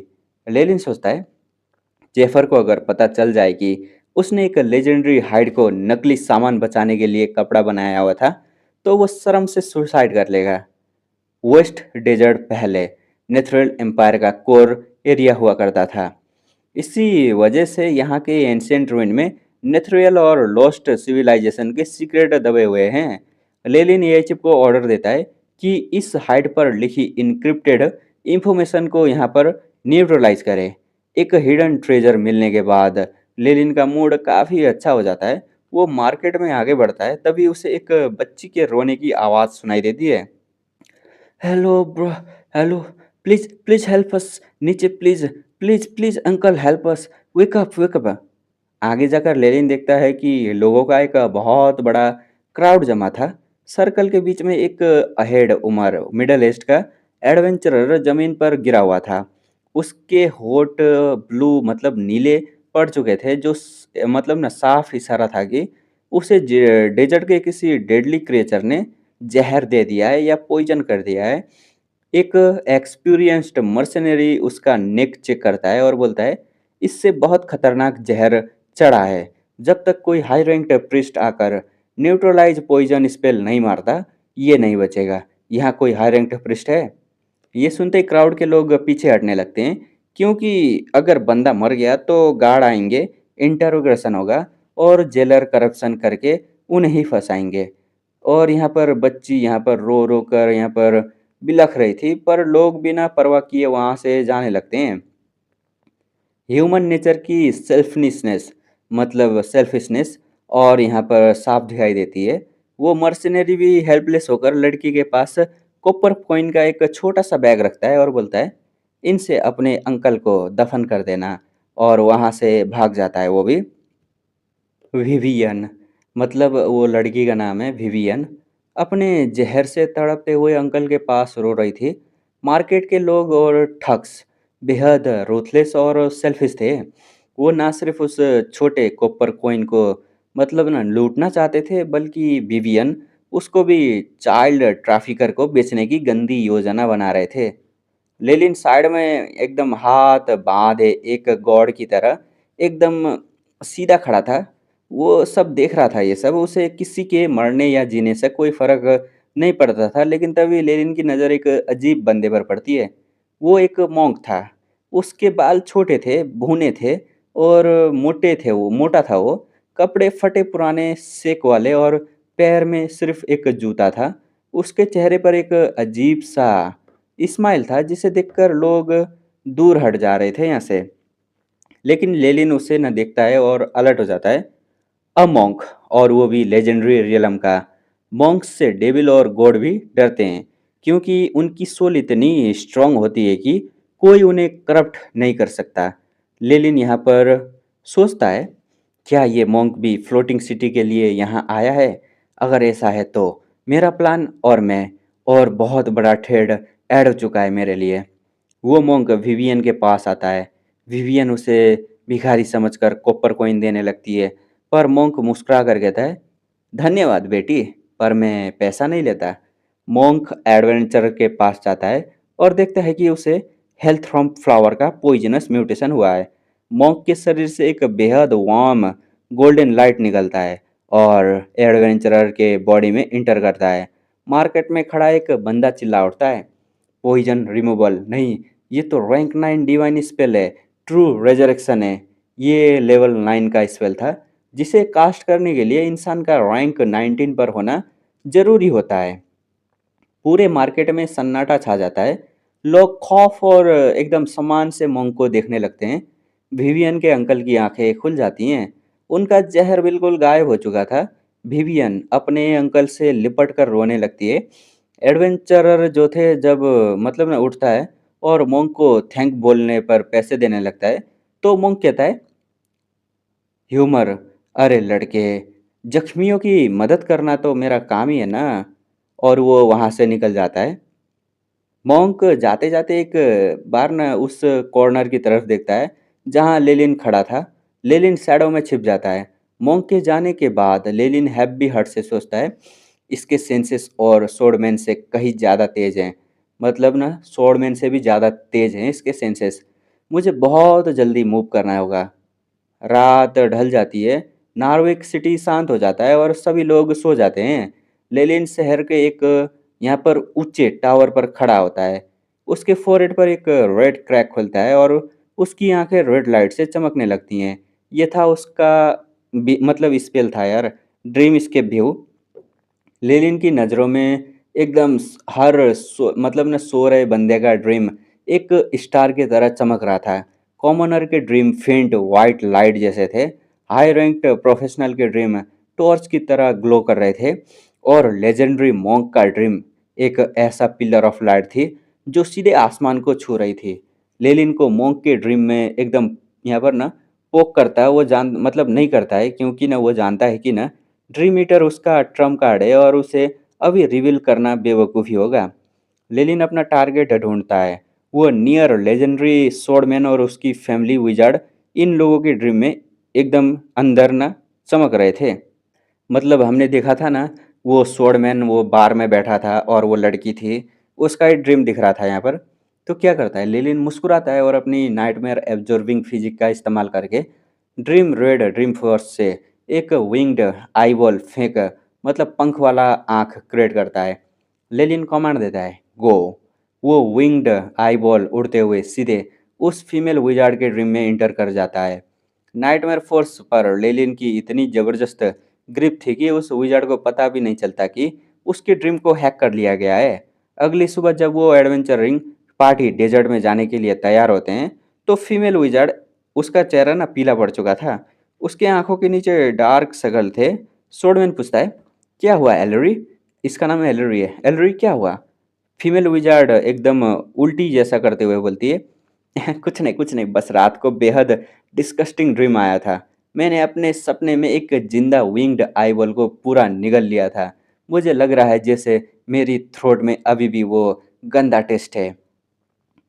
लेलिन सोचता है, जेफर को अगर पता चल जाए कि उसने एक लेजेंडरी हाइड को नकली सामान बचाने के लिए कपड़ा बनाया हुआ था, तो वो शर्म से सुसाइड कर लेगा। वेस्ट डेजर्ट पहले नेथुरल एम्पायर का कोर एरिया हुआ करता था। इसी वजह से यहाँ के एंशिएंट रूइन में नेथरियल और लॉस्ट सिविलाइजेशन के सीक्रेट दबे हुए हैं। लेलिन एआई चिप को ऑर्डर देता है कि इस हाइट पर लिखी इनक्रिप्टेड इंफॉर्मेशन को यहाँ पर न्यूट्रलाइज करे। एक हिडन ट्रेजर मिलने के बाद लेलिन का मूड काफ़ी अच्छा हो जाता है। वो मार्केट में आगे बढ़ता है, तभी उसे एक बच्ची के रोने की आवाज़ सुनाई देती है। Hello bro, hello, please please help us, नीचे please, please please uncle help us, wake up. आगे जाकर लेनिन देखता है कि लोगों का एक बहुत बड़ा क्राउड जमा था। सर्कल के बीच में एक अहेड उम्र मिडल एज का एडवेंचरर जमीन पर गिरा हुआ था। उसके होठ ब्लू मतलब नीले पड़ चुके थे, जो मतलब ना साफ इशारा था कि उसे डेजर्ट के किसी डेडली क्रिएचर ने जहर दे दिया है या पॉइजन कर दिया है। एक एक्सपीरियंस्ड मर्सनरी उसका नेक चेक करता है और बोलता है, इससे बहुत खतरनाक जहर चढ़ा है। जब तक कोई हाई रैंक प्रिस्ट आकर न्यूट्रलाइज पॉइजन स्पेल नहीं मारता, ये नहीं बचेगा। यहाँ कोई हाई रैंक प्रिस्ट है? ये सुनते ही क्राउड के लोग पीछे हटने लगते हैं, क्योंकि अगर बंदा मर गया तो गार्ड आएंगे, इंटरोगेशन होगा और जेलर करप्शन करके उन्हें ही फंसाएंगे। और यहाँ पर बच्ची यहाँ पर रो रो कर यहाँ पर बिलख रही थी, पर लोग बिना परवाह किए वहाँ से जाने लगते हैं। ह्यूमन नेचर की सेल्फिशनेस मतलब सेल्फिशनेस और यहाँ पर साफ दिखाई देती है। वो मर्सिनरी भी हेल्पलेस होकर लड़की के पास कॉपर कॉइन का एक छोटा सा बैग रखता है और बोलता है, इनसे अपने अंकल को दफन कर देना, और वहाँ से भाग जाता है वो भी। विवियन मतलब वो लड़की का नाम है विवियन, अपने जहर से तड़पते हुए अंकल के पास रो रही थी। मार्केट के लोग और ठग्स बेहद रूथलेस और सेल्फिश थे। वो ना सिर्फ उस छोटे कॉपर कॉइन को मतलब ना लूटना चाहते थे, बल्कि विवियन उसको भी चाइल्ड ट्रैफिकर को बेचने की गंदी योजना बना रहे थे। लेलिन साइड में एकदम हाथ बांधे एक गॉड की तरह एकदम सीधा खड़ा था। वो सब देख रहा था ये सब, उसे किसी के मरने या जीने से कोई फ़र्क नहीं पड़ता था। लेकिन तभी लेनिन की नज़र एक अजीब बंदे पर पड़ती है। वो एक मॉन्क था। उसके बाल छोटे थे, भूने थे और मोटे थे वो मोटा था वो। कपड़े फटे पुराने सेक वाले और पैर में सिर्फ़ एक जूता था। उसके चेहरे पर एक अजीब-सा इस्माइल था, जिसे देखकर लोग दूर हट जा रहे थे यहाँ से। लेकिन लेनिन उसे न देखता है और अलर्ट हो जाता है। अ मॉन्क, और वो भी लेजेंडरी रियलम का। मॉन्क्स से डेविल और गॉड भी डरते हैं, क्योंकि उनकी सोल इतनी स्ट्रांग होती है कि कोई उन्हें करप्ट नहीं कर सकता। लेनिन यहाँ पर सोचता है, क्या ये मॉन्क भी फ्लोटिंग सिटी के लिए यहाँ आया है? अगर ऐसा है तो मेरा प्लान और मैं और बहुत बड़ा ठेड ऐड हो चुका है मेरे लिए। वो मॉन्क विवियन के पास आता है। विवियन उसे भिखारी समझकर कॉपर कॉइन देने लगती है, पर मॉन्क मुस्कुरा कर कहता है, धन्यवाद बेटी, पर मैं पैसा नहीं लेता। मॉन्क एडवेंचर के पास जाता है और देखता है कि उसे हेल्थ फ्रॉम फ्लावर का पॉइजनस म्यूटेशन हुआ है। मॉन्क के शरीर से एक बेहद वार्म गोल्डन लाइट निकलता है और एडवेंचरर के बॉडी में इंटर करता है। मार्केट में खड़ा एक बंदा चिल्ला उठता है, पॉइजन रिमूवल नहीं, ये तो रैंक 9 डिवाइन स्पेल है, ट्रू रेजरेक्शन है। ये लेवल 9 का स्पेल था, जिसे कास्ट करने के लिए इंसान का रैंक 19 पर होना जरूरी होता है। पूरे मार्केट में सन्नाटा छा जाता है। लोग खौफ और एकदम सम्मान से मोंग को देखने लगते हैं। विवियन के अंकल की आंखें खुल जाती हैं। उनका जहर बिल्कुल गायब हो चुका था। विवियन अपने अंकल से लिपट कर रोने लगती है। एडवेंचरर जो थे जब मतलब ना उठता है और मोंग को थैंक बोलने पर पैसे देने लगता है, तो मोंग कहता है, ह्यूमर, अरे लड़के, जख्मियों की मदद करना तो मेरा काम ही है ना। और वो वहाँ से निकल जाता है। मॉन्क जाते जाते एक बार न उस कॉर्नर की तरफ देखता है जहाँ लेलिन खड़ा था। लेलिन शैडो में छिप जाता है। मॉन्क के जाने के बाद लेलिन हैप्पी हर्ट से सोचता है, इसके सेंसेस और स्वॉर्डमैन से कहीं ज़्यादा तेज हैं। मतलब ना स्वॉर्डमैन से भी ज़्यादा तेज हैं इसके सेंसेस। मुझे बहुत जल्दी मूव करना होगा। रात ढल जाती है। नॉर्विक सिटी शांत हो जाता है और सभी लोग सो जाते हैं। लेलिन शहर के एक यहाँ पर ऊंचे टावर पर खड़ा होता है। उसके फोrehead पर एक रेड क्रैक खुलता है और उसकी आंखें रेड लाइट से चमकने लगती हैं। ये था उसका मतलब स्पेल था यार, ड्रीम स्केप व्यू। लेनिन की नज़रों में एकदम मतलब ना सो रहे बंदे का ड्रीम एक स्टार की तरह चमक रहा था। कॉमनर के ड्रीम फेंट वाइट लाइट जैसे थे। हाई रैंक्ड प्रोफेशनल के ड्रीम टॉर्च की तरह ग्लो कर रहे थे। और लेजेंडरी मॉन्क का ड्रीम एक ऐसा पिलर ऑफ लाइट थी जो सीधे आसमान को छू रही थी। लेनिन को मॉन्क के ड्रीम में एकदम यहाँ पर ना पोक करता है, वो जान मतलब नहीं करता है, क्योंकि ना वो जानता है कि ना ड्रीम ईटर उसका ट्रम्प कार्ड है और उसे अभी रिवील करना बेवकूफ़ी होगा। लेनिन अपना टारगेट ढूंढता है। वो नियर लेजेंडरी स्वॉर्डमैन और उसकी फैमिली विजार्ड इन लोगों के ड्रीम में एकदम अंदर ना चमक रहे थे। मतलब हमने देखा था ना, वो स्वॉर्डमैन वो बार में बैठा था और वो लड़की थी, उसका ही ड्रीम दिख रहा था यहाँ पर। तो क्या करता है, लेनिन मुस्कुराता है और अपनी नाइटमेयर एब्जॉर्बिंग फिजिक का इस्तेमाल करके ड्रीम रेड ड्रीम फोर्स से एक विंग्ड आईबॉल फेंक मतलब पंख वाला आँख क्रिएट करता है। लेनिन कमांड देता है, गो। वो विंग्ड आईबॉल उड़ते हुए सीधे उस फीमेल विजार्ड के ड्रीम में इंटर कर जाता है। नाइटमेयर फोर्स पर लेनिन की इतनी ज़बरदस्त ग्रिप थी कि उस विजार्ड को पता भी नहीं चलता कि उसके ड्रीम को हैक कर लिया गया है। अगली सुबह जब वो एडवेंचर रिंग पार्टी डेजर्ट में जाने के लिए तैयार होते हैं, तो फीमेल विजार्ड उसका चेहरा ना पीला पड़ चुका था। उसके आंखों के नीचे डार्क सर्कल थे। सोडमैन पूछता है, क्या हुआ एलरी? इसका नाम एलरी है। एलरी क्या हुआ? फीमेल विजार्ड एकदम उल्टी जैसा करते हुए बोलती है, कुछ नहीं कुछ नहीं, बस रात को बेहद डिस्गस्टिंग ड्रीम आया था। मैंने अपने सपने में एक जिंदा विंग्ड आईबॉल को पूरा निगल लिया था। मुझे लग रहा है जैसे मेरी थ्रोट में अभी भी वो गंदा टेस्ट है।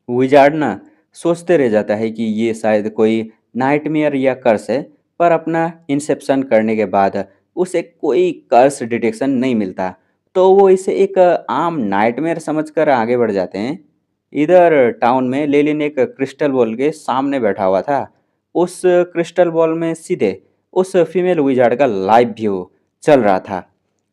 विजार्ड ना सोचते रह जाता है कि ये शायद कोई नाइटमेयर या कर्स है, पर अपना इंसेप्शन करने के बाद उसे कोई कर्स डिटेक्शन नहीं मिलता, तो वो इसे एक आम नाइटमेयर समझकर आगे बढ़ जाते हैं। इधर टाउन में लेलिन एक क्रिस्टल बॉल के सामने बैठा हुआ था। उस क्रिस्टल बॉल में सीधे उस फीमेल विजार्ड का लाइव व्यू चल रहा था।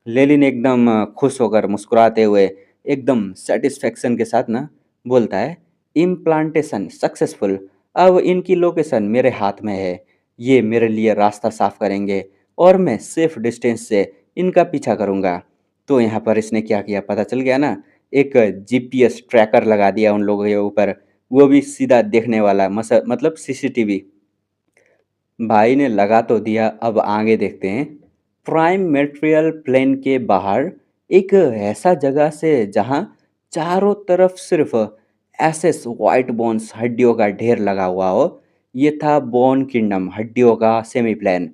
लेलिन एकदम खुश होकर मुस्कुराते हुए एकदम सेटिस्फेक्शन के साथ ना बोलता है, इम्प्लांटेशन सक्सेसफुल। अब इनकी लोकेशन मेरे हाथ में है। ये मेरे लिए रास्ता साफ करेंगे और मैं सेफ डिस्टेंस से इनका पीछा करूंगा। तो यहाँ पर इसने क्या किया पता चल गया ना, एक जीपीएस ट्रैकर लगा दिया उन लोगों के ऊपर, वो भी सीधा देखने वाला मतलब सीसीटीवी। भाई ने लगा तो दिया, अब आगे देखते हैं। प्राइम मेटेरियल प्लेन के बाहर एक ऐसा जगह से जहाँ चारों तरफ सिर्फ ऐसे वाइट बोन्स हड्डियों का ढेर लगा हुआ हो। ये था बोन किंगडम, हड्डियों का सेमी प्लेन।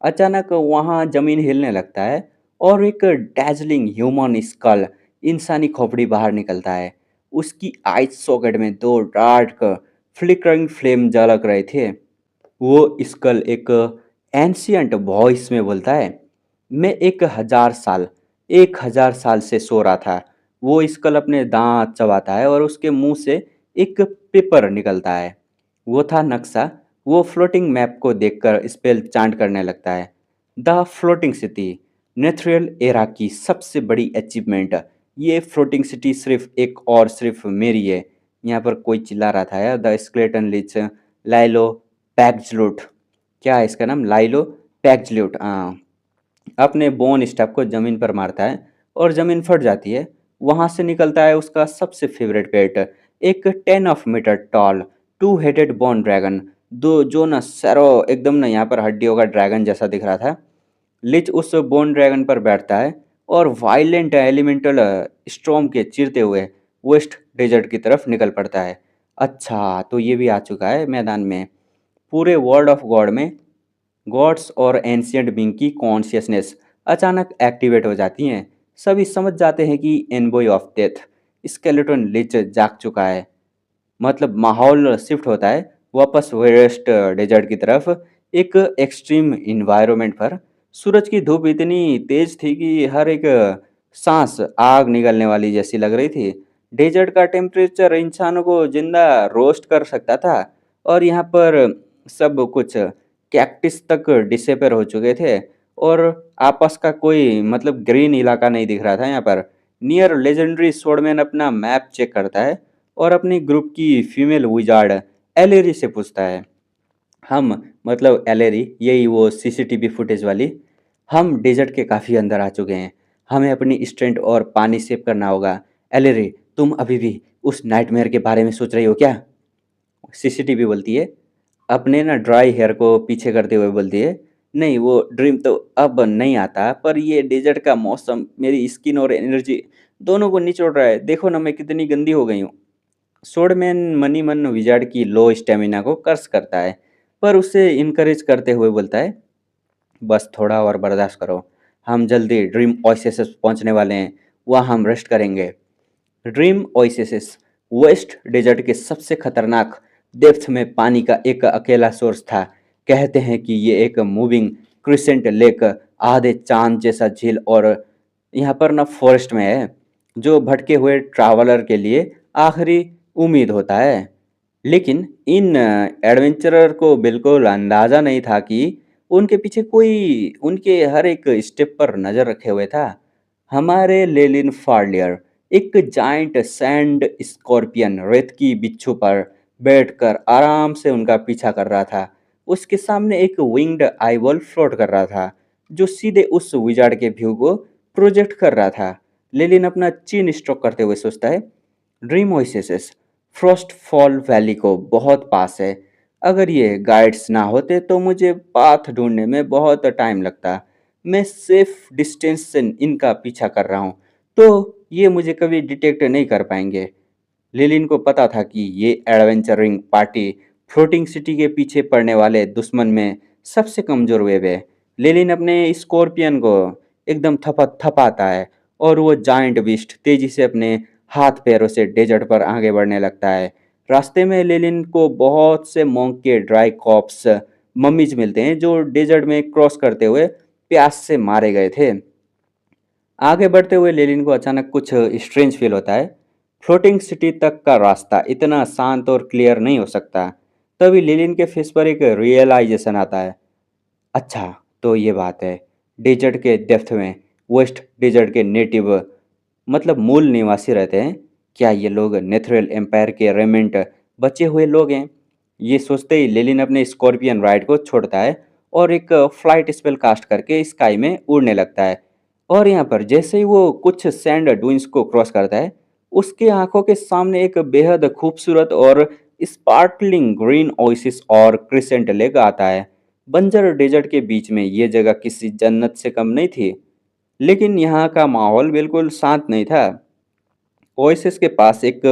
अचानक वहाँ जमीन हिलने लगता है और एक डैजलिंग ह्यूमन स्कल इंसानी खोपड़ी बाहर निकलता है। उसकी आइज सॉकेट में दो डार्क फ्लिकरिंग फ्लेम झलक रहे थे। वो स्कल एक एंशियंट वॉइस में बोलता है, मैं 1000 साल से सो रहा था। वो स्कल अपने दांत चबाता है और उसके मुंह से एक पेपर निकलता है। वो था नक्शा। वो फ्लोटिंग मैप को देखकर स्पेल चांट करने लगता है, द फ्लोटिंग सिटी, नेथरियल एरा की सबसे बड़ी अचीवमेंट। ये फ्लोटिंग सिटी सिर्फ एक और सिर्फ मेरी है। यहाँ पर कोई चिल्ला रहा था यार, द स्केलेटन लिच लाइलो पैक्सलूट। क्या है इसका नाम? लाइलो पैक्सल्यूट। हाँ, अपने बोन स्टैप को ज़मीन पर मारता है और ज़मीन फट जाती है। वहाँ से निकलता है उसका सबसे फेवरेट पेट, एक 10 metre tall two headed bone dragon. दो जो ना सैरो एकदम ना यहाँ पर हड्डियों का ड्रैगन जैसा दिख रहा था। लिच उस बोन ड्रैगन पर बैठता है और वायलेंट एलिमेंटल स्टॉर्म के चीरते हुए वेस्ट डेजर्ट की तरफ निकल पड़ता है। अच्छा, तो ये भी आ चुका है मैदान में। पूरे वर्ल्ड ऑफ गॉड में गॉड्स और एंशियंट बीइंग की कॉन्शियसनेस अचानक एक्टिवेट हो जाती हैं। सभी समझ जाते हैं कि एनबॉय ऑफ डेथ स्केलेटन लिच जाग चुका है। मतलब माहौल शिफ्ट होता है वापस वेस्ट डेजर्ट की तरफ। एक एक्सट्रीम इन्वायरमेंट पर सूरज की धूप इतनी तेज थी कि हर एक सांस आग निकलने वाली जैसी लग रही थी। डेजर्ट का टेम्परेचर इंसानों को जिंदा रोस्ट कर सकता था और यहाँ पर सब कुछ कैक्टिस तक डिसेपर हो चुके थे और आपस का कोई मतलब ग्रीन इलाका नहीं दिख रहा था यहाँ पर। नियर लेजेंडरी स्वॉर्डमैन अपना मैप चेक करता है और अपनी ग्रुप की फीमेल विजार्ड एलेरी से पूछता है, हम मतलब एलेरी यही वो सीसीटीवी फुटेज वाली, हम डेजर्ट के काफ़ी अंदर आ चुके हैं, हमें अपनी स्ट्रेंथ और पानी सेव करना होगा। एलेरी, तुम अभी भी उस नाइटमेयर के बारे में सोच रही हो क्या? सीसीटीवी बोलती है, अपने ना ड्राई हेयर को पीछे करते हुए बोलती है, नहीं वो ड्रीम तो अब नहीं आता, पर ये डेजर्ट का मौसम मेरी स्किन और एनर्जी दोनों को निचोड़ रहा है, देखो ना मैं कितनी गंदी हो गई हूँ। सोडमैन मनी मन विजार्ड की लो स्टेमिना को कर्स करता है, पर उसे इनकरेज करते हुए बोलता है, बस थोड़ा और बर्दाश्त करो, हम जल्दी ड्रीम ओएसिस पहुंचने वाले हैं, वहाँ हम रेस्ट करेंगे। ड्रीम ओएसिस वेस्ट डेजर्ट के सबसे खतरनाक डेप्थ में पानी का एक अकेला सोर्स था। कहते हैं कि ये एक मूविंग क्रिसेंट लेक, आधे चांद जैसा झील और यहाँ पर ना फॉरेस्ट में है, जो भटके हुए ट्रैवलर के लिए आखिरी उम्मीद होता है। लेकिन इन एडवेंचरर को बिल्कुल अंदाज़ा नहीं था कि उनके पीछे कोई उनके हर एक स्टेप पर नज़र रखे हुए था। हमारे लेलिन फार्लियर एक जाइंट सैंड स्कॉर्पियन रेत की बिच्छू पर बैठकर आराम से उनका पीछा कर रहा था। उसके सामने एक विंग्ड आईवॉल फ्लोट कर रहा था, जो सीधे उस विजार्ड के व्यू को प्रोजेक्ट कर रहा था। लेलिन अपना चीन स्ट्रोक करते हुए सोचता है, dream oasis Frost fall valley को बहुत पास है। अगर ये गाइड्स ना होते तो मुझे पाथ ढूंढने में बहुत टाइम लगता। मैं सेफ डिस्टेंस से इनका पीछा कर रहा हूँ, तो ये मुझे कभी डिटेक्ट नहीं कर पाएंगे। लिलिन को पता था कि ये एडवेंचरिंग पार्टी फ्लोटिंग सिटी के पीछे पड़ने वाले दुश्मन में सबसे कमजोर वेब है। लिलिन अपने स्कॉर्पियन को एकदम थपाता है और वो जाइंट बीस्ट तेजी से अपने हाथ पैरों से डेजर्ट पर आगे बढ़ने लगता है। रास्ते में लिलिन को बहुत से मोंक के ड्राई कॉप्स मम्मीज मिलते हैं, जो डेजर्ट में क्रॉस करते हुए प्यास से मारे गए थे। आगे बढ़ते हुए लेलिन को अचानक कुछ स्ट्रेंज फील होता है। फ्लोटिंग सिटी तक का रास्ता इतना शांत और क्लियर नहीं हो सकता। तभी लेलिन के फेस पर एक रियलाइजेशन आता है, अच्छा तो ये बात है, डेजर्ट के डेप्थ में वेस्ट डेजर्ट के नेटिव मतलब मूल निवासी रहते हैं। क्या ये लोग नेथरल एम्पायर के रेमेंट बचे हुए लोग हैं? ये सोचते ही लेलिन अपने स्कॉर्पियन राइड को छोड़ता है और एक फ्लाइट स्पेल कास्ट करके स्काई में उड़ने लगता है। और यहाँ पर जैसे ही वो कुछ सैंड ड्यून्स को क्रॉस करता है, उसके आंखों के सामने एक बेहद खूबसूरत और स्पार्कलिंग ग्रीन ओएसिस और क्रिसेंट लेक आता है। बंजर डेजर्ट के बीच में ये जगह किसी जन्नत से कम नहीं थी, लेकिन यहाँ का माहौल बिल्कुल शांत नहीं था। ओएसिस के पास एक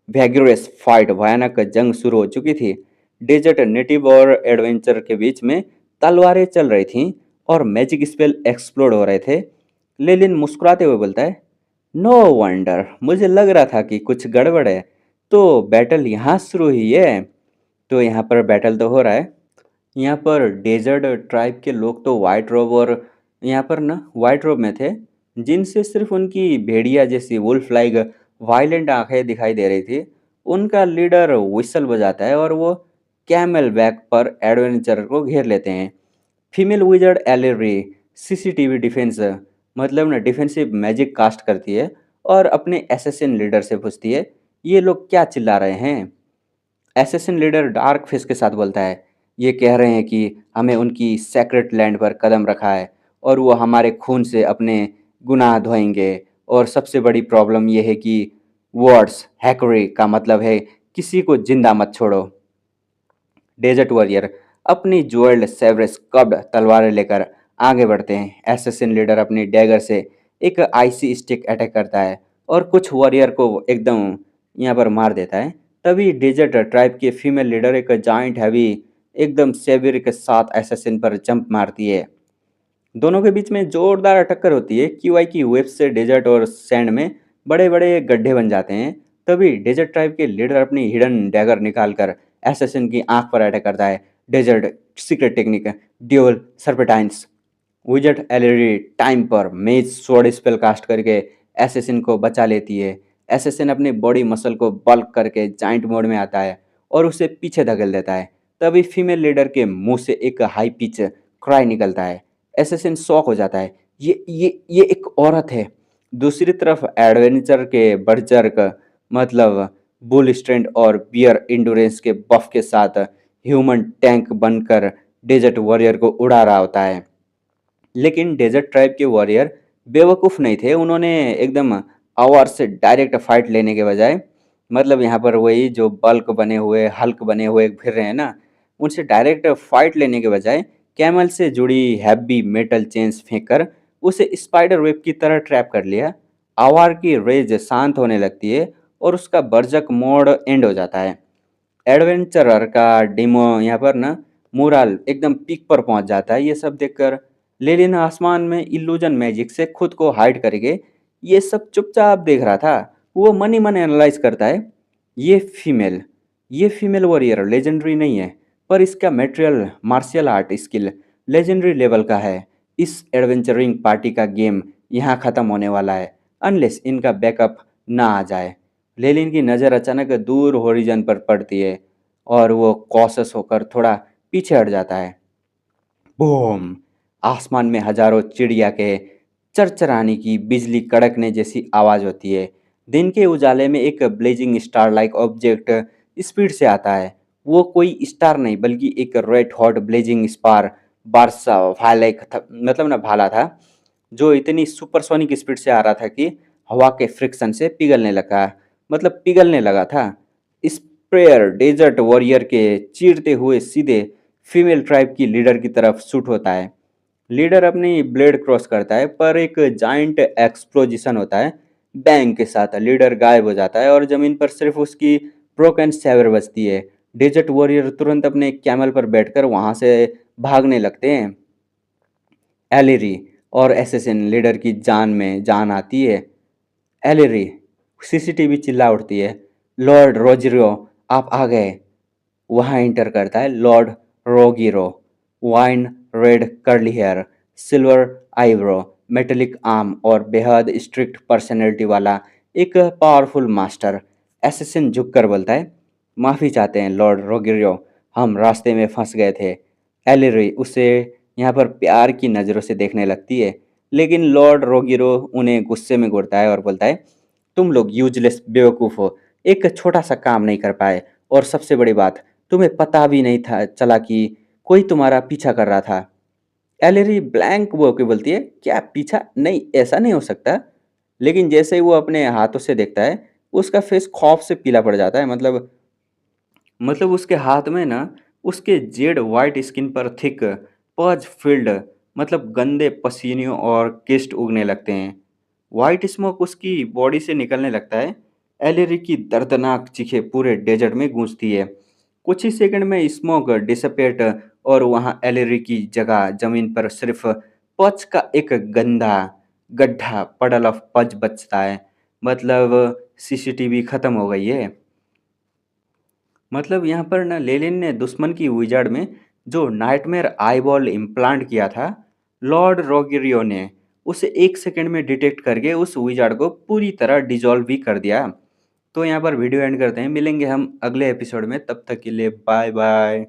वैगरस फाइट भयानक जंग शुरू हो चुकी थी। डेजर्ट नेटिव और एडवेंचर के बीच में तलवारें चल रही थीं और मैजिक स्पेल एक्सप्लोड हो रहे थे। लेलिन मुस्कुराते हुए बोलता है, नो वंडर, मुझे लग रहा था कि कुछ गड़बड़ है, तो बैटल यहाँ शुरू हुई है। तो यहाँ पर बैटल तो हो रहा है। यहाँ पर डेजर्ट ट्राइब के लोग तो वाइट रोब और यहाँ पर ना वाइट रोब में थे, जिनसे सिर्फ उनकी भेड़िया जैसी वुल्फ लाइक वायलेंट आंखें दिखाई दे रही थी। उनका लीडर विसल बजाता है और वो कैमल बैक पर एडवेंचर को घेर लेते हैं। फीमेल विजर्ड एलेरी सीसीटीवी डिफेंस मतलब ना डिफेंसिव मैजिक कास्ट करती है और अपने एसेसिन लीडर से पूछती है, ये लोग क्या चिल्ला रहे हैं? एसेसिन लीडर डार्क फेस के साथ बोलता है, ये कह रहे हैं कि हमें उनकी सेक्रेट लैंड पर कदम रखा है और वो हमारे खून से अपने गुनाह धोएंगे। और सबसे बड़ी प्रॉब्लम ये है कि वर्ड्स हैकरी का मतलब है किसी को जिंदा मत छोड़ो। डेजर्ट वॉरियर अपनी ज्वेल्ड सेवरेस कब्ड तलवारें लेकर आगे बढ़ते हैं। एसेसिन लीडर अपनी डैगर से एक आईसी स्टिक अटैक करता है और कुछ वॉरियर को एकदम यहाँ पर मार देता है। तभी डेजर्ट ट्राइब के फीमेल लीडर एक जाइंट हैवी एकदम सेवियर के साथ एसेसिन पर जंप मारती है। दोनों के बीच में जोरदार टक्कर होती है। क्यूआई की वेब से डेजर्ट और सैंड में बड़े बड़े गड्ढे बन जाते हैं। तभी डेजर्ट ट्राइब के लीडर अपनी हिडन डैगर निकालकर एसेसिन की आंख पर अटैक करता है। Desert secret technique dual serpentines विजट एलईडी टाइम पर मेज स्वॉर्ड स्पेल कास्ट करके एसेसिन को बचा लेती है। एसेसिन अपनी बॉडी मसल को बल्क करके जाइंट मोड में आता है और उसे पीछे धकेल देता है। तभी फीमेल लीडर के मुंह से एक हाई पिच क्राई निकलता है। एसेसिन शॉक हो जाता है, ये एक औरत है। दूसरी तरफ एडवेंचर के बर्जर्क मतलब बुल स्ट्रेंथ और बियर इंडोरेंस के बफ के साथ ह्यूमन टैंक बनकर डेजर्ट वॉरियर को उड़ा रहा होता है। लेकिन डेजर्ट ट्राइब के वॉरियर बेवकूफ़ नहीं थे, उन्होंने एकदम आवार से डायरेक्ट फाइट लेने के बजाय, मतलब यहाँ पर वही जो बल्क बने हुए हल्क बने हुए फिर रहे हैं ना, उनसे डायरेक्ट फाइट लेने के बजाय कैमल से जुड़ी हैवी मेटल चेन्स फेंक कर उसे स्पाइडर वेब की तरह ट्रैप कर लिया। आवार की रेज शांत होने लगती है और उसका बर्जक मोड एंड हो जाता है। एडवेंचरर का डेमो यहाँ पर ना मोरल एकदम पीक पर पहुंच जाता है। ये सब देखकर लेलिन आसमान में इल्यूजन मैजिक से खुद को हाइड करके ये सब चुपचाप देख रहा था। वो मन ही मन एनालाइज करता है, ये फीमेल ये फीमेल वॉरियर लेजेंडरी नहीं है, पर इसका material martial art skill legendary level का है। इस एडवेंचरिंग पार्टी का गेम यहाँ ख़त्म होने वाला है अनलेस इनका बैकअप ना आ जाए। लेलिन की नज़र अचानक दूर होरिजन पर पड़ती है और वो कॉशस होकर थोड़ा पीछे हट जाता है। बूम! आसमान में हजारों चिड़िया के चरचराने की बिजली कड़कने जैसी आवाज होती है। दिन के उजाले में एक blazing star like object speed से आता है। वो कोई स्टार नहीं बल्कि एक red hot blazing spar Barça भाले था, मतलब ना भाला था, जो इतनी सुपरसोनिक स्पीड से आ रहा था कि हवा के फ्रिक्शन से पिघलने लगा था। स्प्रेयर डेजर्ट वॉरियर के चीरते हुए सीधे फीमेल ट्राइब की लीडर की तरफ शूट होता है। लीडर अपनी ब्लेड क्रॉस करता है पर एक जाइंट एक्सप्लोजिशन होता है। बैंग के साथ लीडर गायब हो जाता है और जमीन पर सिर्फ उसकी ब्रोकन सैबर बचती है। डेजर्ट वॉरियर तुरंत अपने कैमल पर बैठकर वहां से भागने लगते हैं। एलिरी और एसेसिन लीडर की जान में जान आती है। एलिरी सीसीटीवी चिल्ला उठती है, लॉर्ड रोजरियो आप आ गए। वहाँ एंटर करता है lord Rogiro, wine red curly hair, silver eyebrow, metallic arm और बेहद स्ट्रिक्ट पर्सनैलिटी वाला एक पावरफुल मास्टर। एसेसिन झुककर बोलता है, माफ़ी चाहते हैं लॉर्ड रोगिरो, हम रास्ते में फंस गए थे। एलिरी उसे यहाँ पर प्यार की नज़रों से देखने लगती है, लेकिन लॉर्ड रोगिरो उन्हें गुस्से में घूरता है और बोलता है, तुम लोग यूजलेस बेवकूफ़ हो, एक छोटा सा काम नहीं कर पाए, और सबसे बड़ी बात, तुम्हें पता भी नहीं था चला कि कोई तुम्हारा पीछा कर रहा था। एलेरी ब्लैंक वो के बोलती है, क्या पीछा? नहीं, ऐसा नहीं हो सकता। लेकिन जैसे ही वो अपने हाथों से देखता है, उसका फेस खौफ से पीला पड़ जाता है। मतलब उसके हाथ में ना उसके जेड वाइट स्किन पर थिक पज फील्ड, मतलब गंदे पसीनों और किस्ट उगने लगते हैं। वाइट स्मोक उसकी बॉडी से निकलने लगता है। एलेरी की दर्दनाक चीखें पूरे डेजर्ट में गूंजती है। कुछ ही सेकंड में स्मोक डिसपेट और वहाँ एलेरी की जगह जमीन पर सिर्फ पच का एक गंदा गड्ढा पडल ऑफ पच बचता है। मतलब सीसीटीवी खत्म हो गई है। मतलब यहाँ पर ना लेलिन ने दुश्मन की विजार्ड में जो नाइटमेयर आईबॉल इम्प्लांट किया था, लॉर्ड रोगिरियो ने उसे एक सेकंड में डिटेक्ट करके उस विजार्ड को पूरी तरह डिजॉल्व भी कर दिया। तो यहाँ पर वीडियो एंड करते हैं, मिलेंगे हम अगले एपिसोड में, तब तक के लिए बाय बाय।